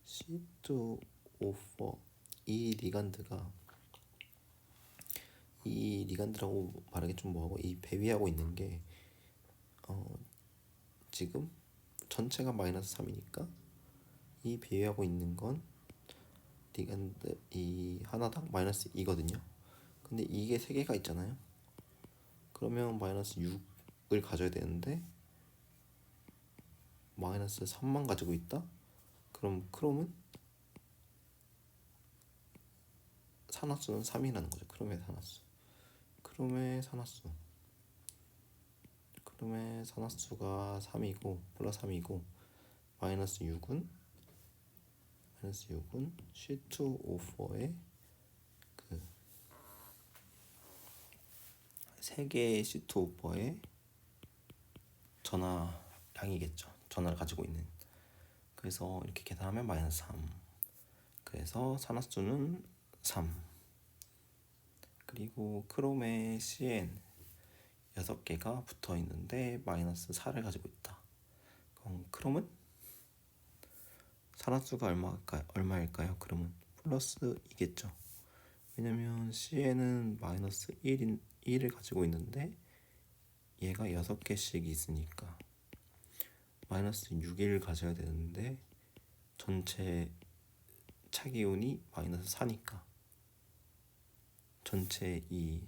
C2O4 이 리간드라고 말하기 좀 뭐하고 이 배위하고 있는 게 지금 전체가 마이너스 3이니까 이 배위하고 있는 건 리간드 이 하나당 마이너스 2거든요. 근데 이게 3개가 있잖아요. 그러면 마이너스 6을 가져야 되는데 마이너스 3만 가지고 있다? 그럼 크롬은 산화수는 3이라는 거죠. 크롬의 산화수가 3이고 플러스 3이고 마이너스 6은 C2O4의 그 3개의 C2O4의 전하량이겠죠. 전하를 가지고 있는. 그래서 이렇게 계산하면 마이너스 3. 그래서 산화수는 3. 그리고 크롬의 CN 6개가 붙어 있는데 마이너스 4를 가지고 있다. 그럼 크롬은 산화수가 얼마일까요? 그러면 플러스 2겠죠. 왜냐면 CN은 마이너스 1을 가지고 있는데 얘가 6개씩 있으니까 마이너스 6을 가져야 되는데 전체 차기온이 마이너스 4니까 전체 이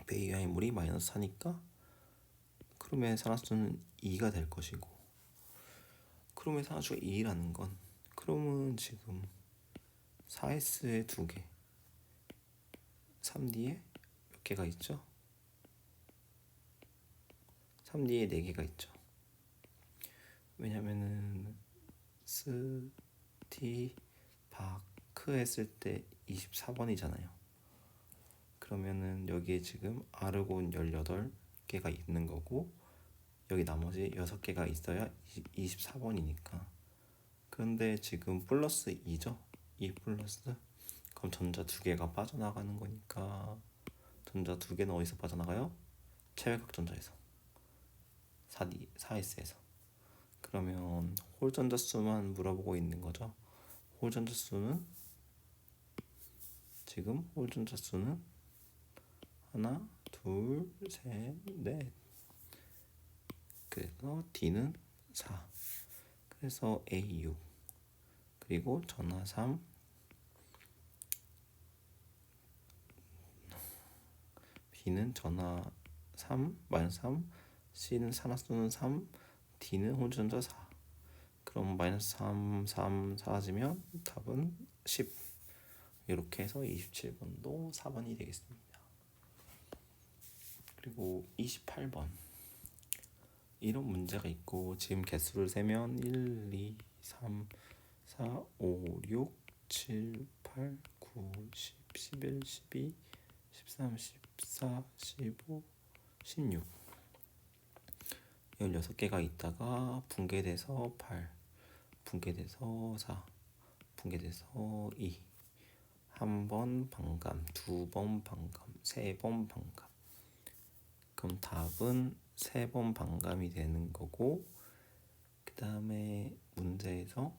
배이와의 마이너스 4니까 크롬의 산화수는 2가 될 것이고 크롬의 산화수가 2라는 건 크롬은 지금 4S에 2개 3D에 몇 개가 있죠? 3D에 4개가 있죠. 왜냐면은 스티 바크 했을 때 24번이잖아요. 그러면은 여기에 지금 아르곤 18개가 있는 거고 여기 나머지 6개가 있어야 24번이니까. 그런데 지금 플러스 2죠. 2 플러스 그럼 전자 2개가 빠져나가는 거니까 전자 2개는 어디서 빠져나가요? 체외각 전자에서 4S에서. 그러면 홀 전자 수만 물어보고 있는 거죠. 홀 전자 수는 하나, 둘, 셋, 넷. 그래서 D는 4. 그래서 A 6. 그리고 전하 3. B는 전하 3, 마이너스 3. C는 산화수는 3. D는 홀전자 4. 그럼 마이너스 3, 3 사라지면 답은 10. 이렇게 해서 27번도 4번이 되겠습니다. 그리고 28번 이런 문제가 있고 지금 개수를 세면 1, 2, 3, 4, 5, 6, 7, 8, 9, 10, 11, 12, 13, 14, 15, 16 16개가 있다가 붕괴돼서 8, 붕괴돼서 4, 붕괴돼서 2 한 번 반감, 2번 반감, 3번 반감. 그럼 답은 3번 반감이 되는 거고 그 다음에 문제에서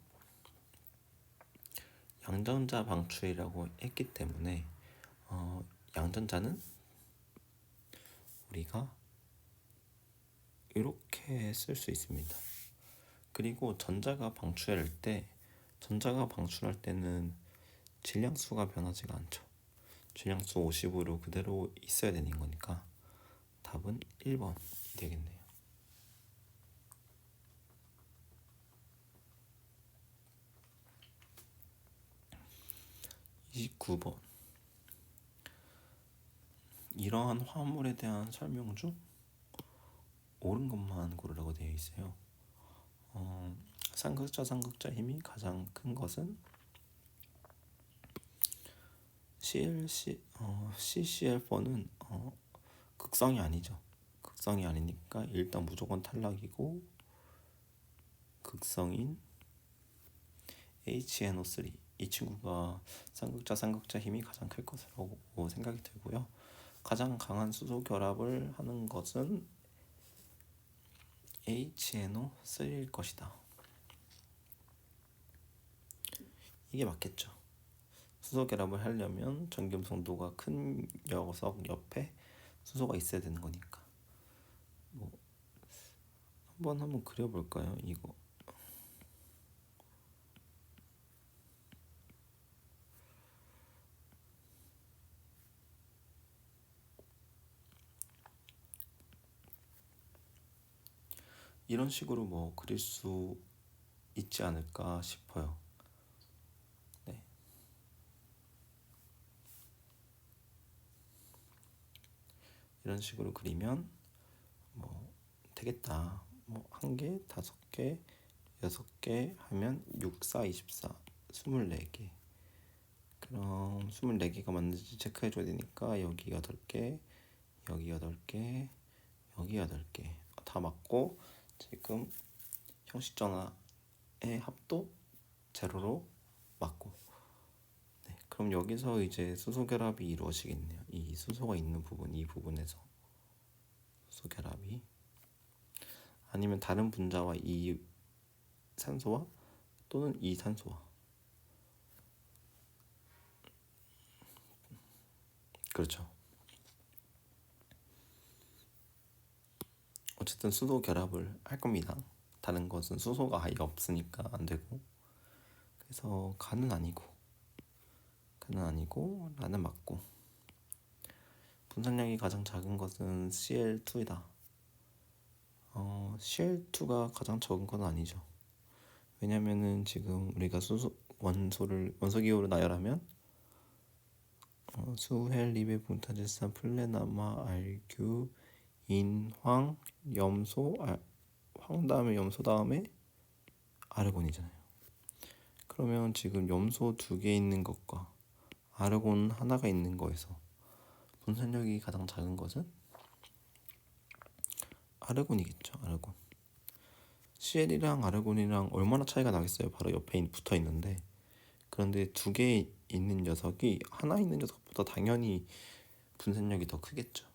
양전자 방출이라고 했기 때문에 양전자는 우리가 이렇게 쓸 수 있습니다. 그리고 전자가 방출할 때는 질량수가 변하지가 않죠. 질량수 50으로 그대로 있어야 되는 거니까 답은 1번이 되겠네요. 29번 이러한 화물에 대한 설명 중 옳은 것만 고르라고 되어 있어요. 삼극자 힘이 가장 큰 것은 CCl4는 극성이 아니죠. 극성이 아니니까 일단 무조건 탈락이고, 극성인 HNO3 이 친구가 삼극자 힘이 가장 클 것이라고 생각이 들고요. 가장 강한 수소 결합을 하는 것은 HNO3일 것이다. 이게 맞겠죠. 수소 결합을 하려면 전기음성도가 큰 녀석 옆에 수소가 있어야 되는 거니까. 한번 그려볼까요? 이거 이런 식으로 그릴 수 있지 않을까 싶어요. 네. 이런 식으로 그리면 되겠다. 1개, 5개, 6개 하면 6, 4, 24, 24개. 그럼 24개가 맞는지 체크해줘야 되니까 여기 8개, 여기 8개, 여기 8개 다 맞고, 지금 형식 전화의 합도 제로로 맞고. 네, 그럼 여기서 이제 수소 결합이 이루어지겠네요. 이 수소가 있는 부분, 이 부분에서 수소 결합이, 아니면 다른 분자와 이 산소와 또는 이 산소와, 그렇죠. 어쨌든 수소 결합을 할 겁니다. 다른 것은 수소가 아예 없으니까 안 되고. 그래서 간은 아니고 라는 맞고. 분산량이 가장 작은 것은 Cl2이다. Cl2가 가장 적은 건 아니죠. 왜냐면은 지금 우리가 원소 기호로 나열하면 수헬, 리베, 분타제산, 플레나마, 알규, 인황, 염소, 황 다음에 염소 다음에 아르곤이잖아요. 그러면 지금 염소 2개 있는 것과 아르곤 하나가 있는 거에서 분산력이 가장 작은 것은 아르곤이겠죠. 아르곤. CL이랑 아르곤이랑 얼마나 차이가 나겠어요. 바로 옆에 붙어 있는데. 그런데 2개 있는 녀석이 하나 있는 녀석보다 당연히 분산력이 더 크겠죠.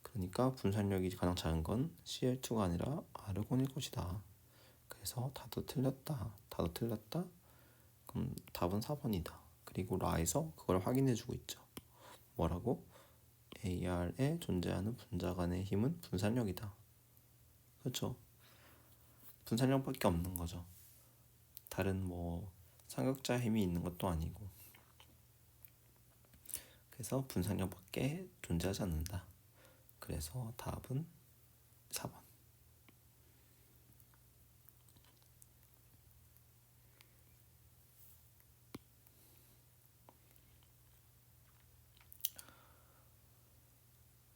그러니까 분산력이 가장 작은 건 Cl2가 아니라 아르곤일 것이다. 그래서 다도 틀렸다. 그럼 답은 4번이다. 그리고 라에서 그걸 확인해주고 있죠. 뭐라고? AR에 존재하는 분자 간의 힘은 분산력이다. 그렇죠? 분산력밖에 없는 거죠. 다른 삼각자 힘이 있는 것도 아니고. 그래서 분산력밖에 존재하지 않는다. 그래서 답은 4번.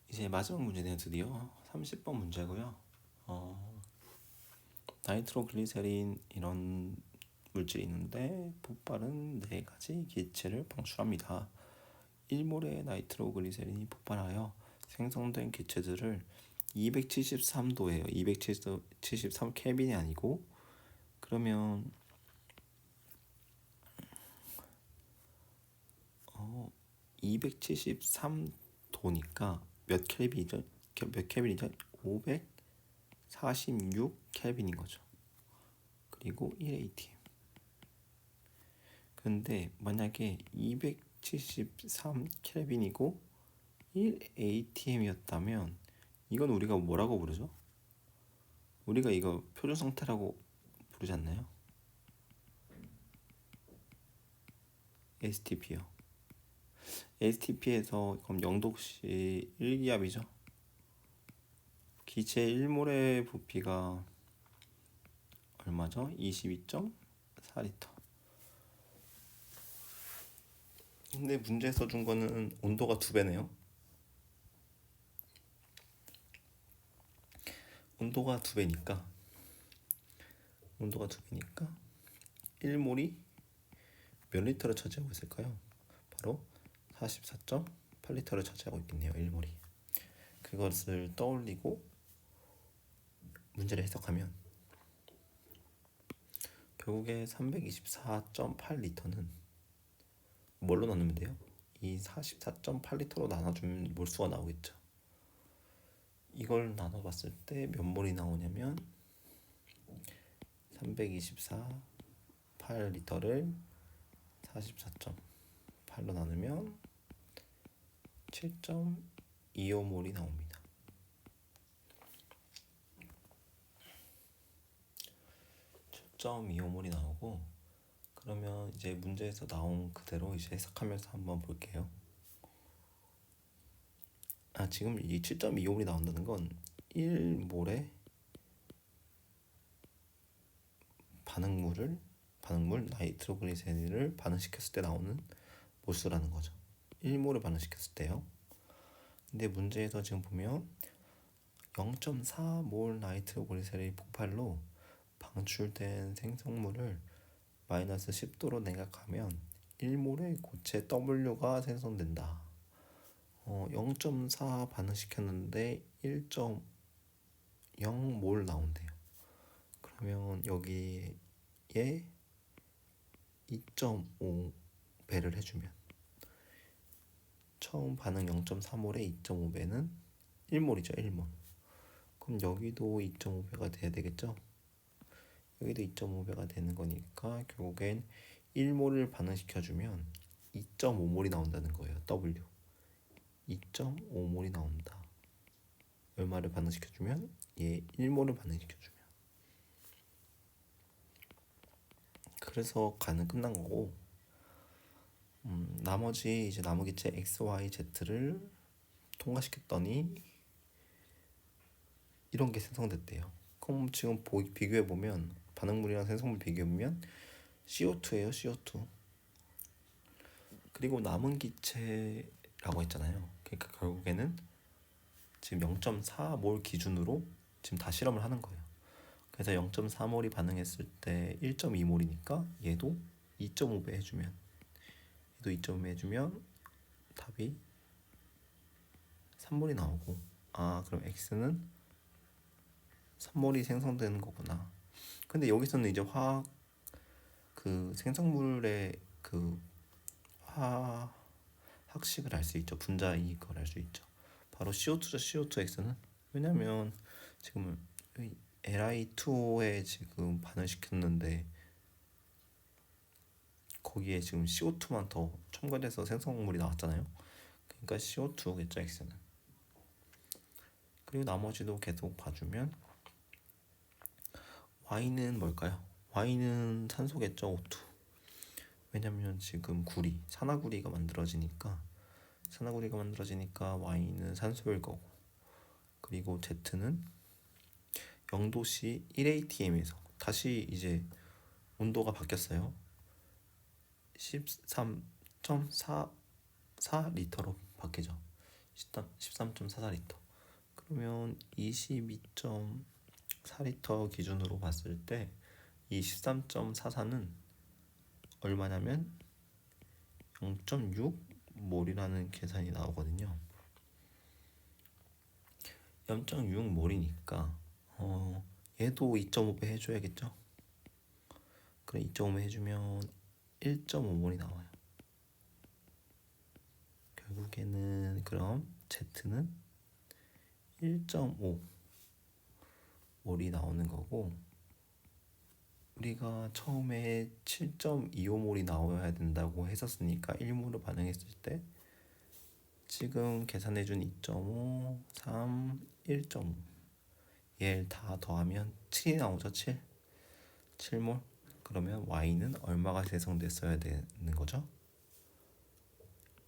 이제 마지막 문제는 드디어 30번 문제고요. 나이트로글리세린 이런 물질이 있는데 폭발은 4가지 기체를 방출합니다. 1몰의 나이트로글리세린이 폭발하여 생성된 기체들을 273도예요. 273 켈빈이 아니고. 그러면 273도니까 몇 켈빈이죠? 546 켈빈인 거죠. 그리고 1atm. 근데 만약에 273 켈빈이고 1atm이었다면 이건 우리가 뭐라고 부르죠? 우리가 이거 표준 상태라고 부르지 않나요? STP요. STP에서 그럼 0도씨 1기압이죠. 기체 1몰의 부피가 얼마죠? 22.4리터. 근데 문제에서 준 거는 온도가 2배네요. 온도가 2배니까 1몰이 몇 리터를 차지하고 있을까요? 바로 44.8리터를 차지하고 있겠네요. 1몰이. 그것을 떠올리고 문제를 해석하면 결국에 324.8리터는 뭘로 나누면 돼요? 이 44.8리터로 나눠주면 몰수가 나오겠죠. 이걸 나눠봤을 때 몇 몰이 나오냐면 324.8리터를 44.8로 나누면 7.25몰이 나옵니다. 7.25몰이 나오고, 그러면 이제 문제에서 나온 그대로 이제 해석하면서 한번 볼게요. 지금 이 7.25몰이 나온다는 건 1몰의 반응물 나이트로글리세린을 반응시켰을 때 나오는 몰수라는 거죠. 1몰을 반응시켰을 때요. 근데 문제에서 지금 보면 0.4몰 나이트로글리세린 폭발로 방출된 생성물을 마이너스 10도로 냉각하면 1몰의 고체 W가 생성된다. 0.4 반응시켰는데 1.0몰 나온대요. 그러면 여기에 2.5배를 해주면 처음 반응 0.3몰에 2.5배는 1몰이죠. 1몰. 그럼 여기도 2.5배가 돼야 되겠죠. 여기도 2.5배가 되는 거니까 결국엔 1몰을 반응시켜주면 2.5몰이 나온다는 거예요. W 2.5몰이 나온다. 얼마를 반응시켜주면? 1몰을 반응시켜주면. 그래서 가는 끝난 거고, 나머지 이제 나무기체 X, Y, Z를 통과시켰더니 이런 게 생성됐대요. 그럼 지금 비교해 보면 반응물이랑 생성물 비교해 보면 CO2예요. CO2. 그리고 남은 기체라고 했잖아요. 그러니까 결국에는 지금 0.4몰 기준으로 지금 다 실험을 하는 거예요. 그래서 0.4몰이 반응했을 때 1.2몰이니까 얘도 2.5배 해주면 답이 3몰이 나오고, 그럼 X는 3몰이 생성되는 거구나. 근데 여기서는 이제 화학 생성물의 화학식을 알 수 있죠. 분자 이익을 알 수 있죠. 바로 CO2죠. CO2X는. 왜냐면 지금 Li2에 지금 반응시켰는데 거기에 지금 CO2만 더 첨가돼서 생성물이 나왔잖아요. 그러니까 CO2겠죠. X는. 그리고 나머지도 계속 봐주면 Y는 뭘까요? Y는 산소겠죠. O2. 왜냐면 지금 산화구리가 만들어지니까 Y는 산소일 거고, 그리고 Z는 0도씨 1atm에서 다시 이제 온도가 바뀌었어요. 13.44리터로 바뀌죠. 13.44리터. 그러면 22.4리터 기준으로 봤을 때 이 13.44는 얼마냐면 0.6몰이라는 계산이 나오거든요. 0.6몰이니까 얘도 2.5배 해줘야겠죠. 그럼 2.5배 해주면 1.5몰이 나와요. 결국에는 그럼 Z는 1.5몰이 나오는 거고, 우리가 처음에 7.25몰이 나와야 된다고 했었으니까 1몰로 반응했을 때 지금 계산해준 2.5, 3, 1.5 얘를 다 더하면 7이 나오죠. 7몰. 그러면 Y는 얼마가 생성됐어야 되는 거죠?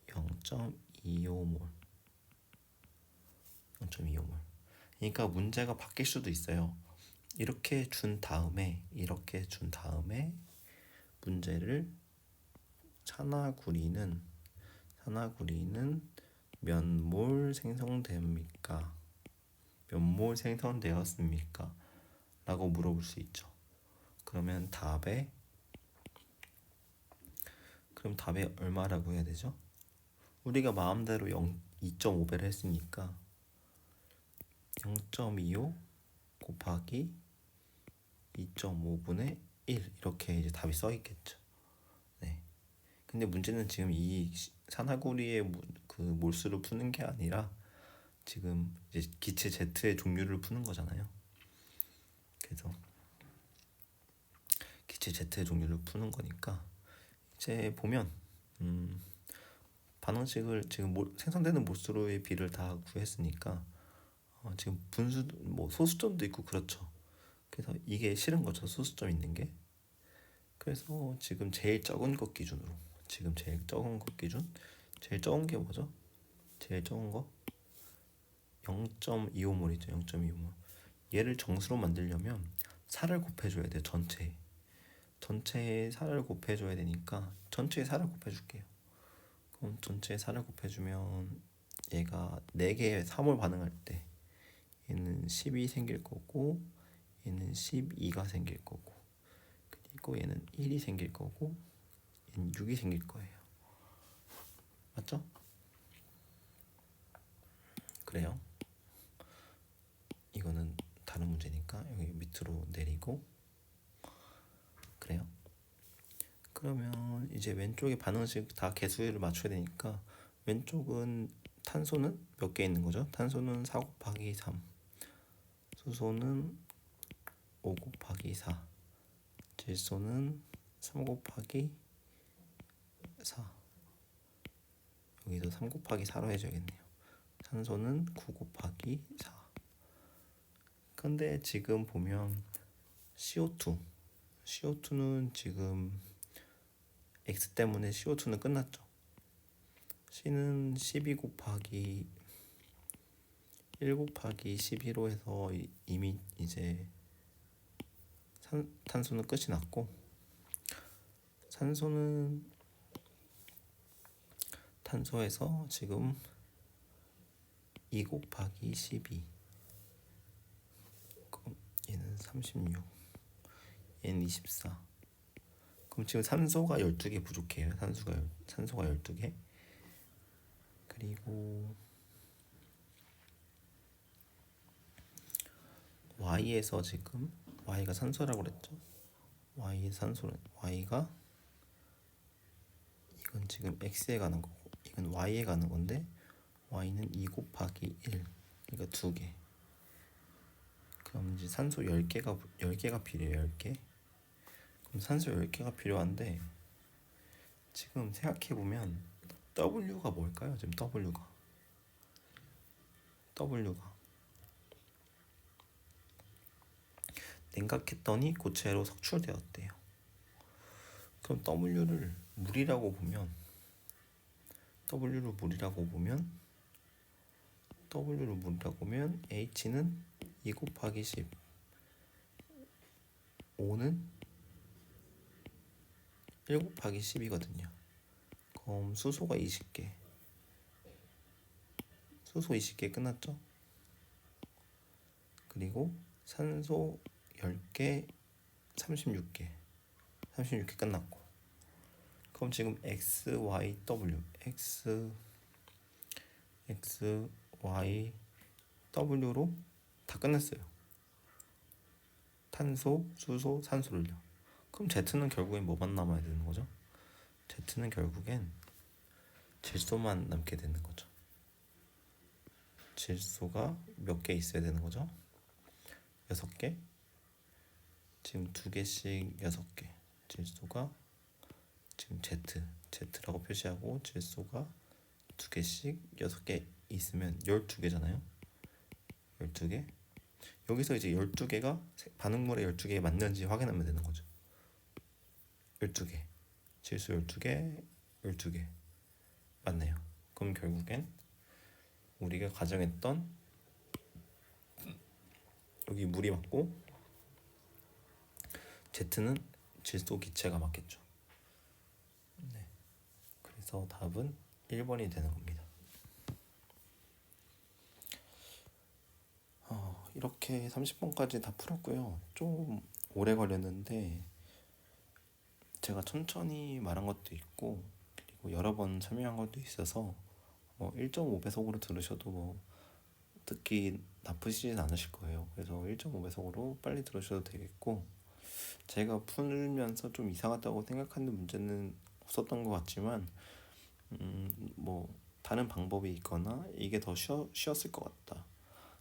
0.25몰. 그러니까 문제가 바뀔 수도 있어요. 이렇게 준 다음에 문제를 산화구리는 몇 몰 생성됩니까? 몇 몰 생성되었습니까? 라고 물어볼 수 있죠. 그럼 답에 얼마라고 해야 되죠? 우리가 마음대로 2.5배를 했으니까 0.25 곱하기 2.5분의 1 이렇게 이제 답이 써 있겠죠. 네. 근데 문제는 지금 이 산화구리의 그 몰수를 푸는 게 아니라 지금 이제 기체 Z의 종류를 푸는 거잖아요. 그래서 기체 Z의 종류를 푸는 거니까 이제 보면 반응식을 지금 생성되는 몰수로의 비를 다 구했으니까 지금 분수 뭐 소수점도 있고 그렇죠. 그래서 이게 싫은 거죠. 소수점 있는 게. 그래서 지금 제일 적은 것 기준으로 제일 적은 게 뭐죠? 제일 적은 거 0.25몰이죠. 0.25몰. 얘를 정수로 만들려면 4를 곱해줘야 돼요. 전체에 4를 곱해줘야 되니까 전체에 4를 곱해줄게요. 그럼 전체에 4를 곱해주면 얘가 4개의 3월 반응할 때 얘는 10이 생길 거고 얘는 12가 생길 거고 그리고 얘는 1이 생길 거고 얘는 6이 생길 거예요. 맞죠? 그래요. 이거는 다른 문제니까 여기 밑으로 내리고 그래요. 그러면 이제 왼쪽에 반응식 다 개수를 맞춰야 되니까 왼쪽은 탄소는 몇 개 있는 거죠? 탄소는 4 곱하기 3 수소는 5 곱하기 4 질소는 3 곱하기 4 여기도 3 곱하기 4로 해줘야겠네요. 산소는 9 곱하기 4 근데 지금 보면 CO2는 지금 X 때문에 CO2는 끝났죠. C는 12 곱하기 1 곱하기 12로 해서 이미 이제 탄소는 끝이 났고 탄소에서 지금 2 곱하기 12 그럼 얘는 36 얘는 24 그럼 지금 산소가 12개 부족해요. 산소가 12개 그리고 Y에서 지금 Y가 산소라고 그랬죠. Y가 이건 지금 X에 가는 거고 이건 Y에 가는 건데 Y는 2 곱하기 1 그러니까 2개 그럼 이제 산소 10개가 필요해요. 10개 그럼 산소 10개가 필요한데 지금 생각해보면 W가 뭘까요? 지금 W가 냉각했더니 고체로 석출되었대요. 그럼 W를 물이라고 보면 H는 2 곱하기 10 O는 1 곱하기 10이거든요. 그럼 수소가 20개 끝났죠? 그리고 산소 10개 36개 끝났고 그럼 지금 X, Y, W로 다 끝냈어요. 탄소, 수소, 산소를요. 그럼 Z는 결국엔 뭐만 남아야 되는 거죠? Z는 결국엔 질소만 남게 되는 거죠. 질소가 몇 개 있어야 되는 거죠? 6개? 지금 2개씩 6개. 질소가 지금 Z라고 표시하고 질소가 2개씩 6개 있으면 12개잖아요. 12개. 여기서 이제 12개가 반응물의 12개에 맞는지 확인하면 되는 거죠. 12개. 질소 12개 맞네요. 그럼 결국엔 우리가 가정했던 여기 물이 맞고 Z는 질소 기체가 맞겠죠. 네. 그래서 답은 1번이 되는 겁니다. 이렇게 30번까지 다 풀었고요. 좀 오래 걸렸는데 제가 천천히 말한 것도 있고 그리고 여러 번 설명한 것도 있어서 1.5배속으로 들으셔도 듣기 나쁘시진 않으실 거예요. 그래서 1.5배속으로 빨리 들으셔도 되겠고 제가 풀면서 좀 이상하다고 생각하는 문제는 없었던 것 같지만 다른 방법이 있거나 이게 더 쉬웠을 것 같다.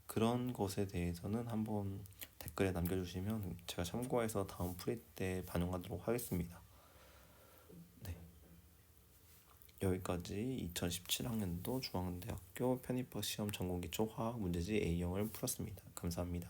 그런 것에 대해서는 한번 댓글에 남겨주시면 제가 참고해서 다음 풀이 때 반영하도록 하겠습니다. 네, 여기까지 2017학년도 중앙대학교 편입학 시험 전공기초 화학 문제지 A형을 풀었습니다. 감사합니다.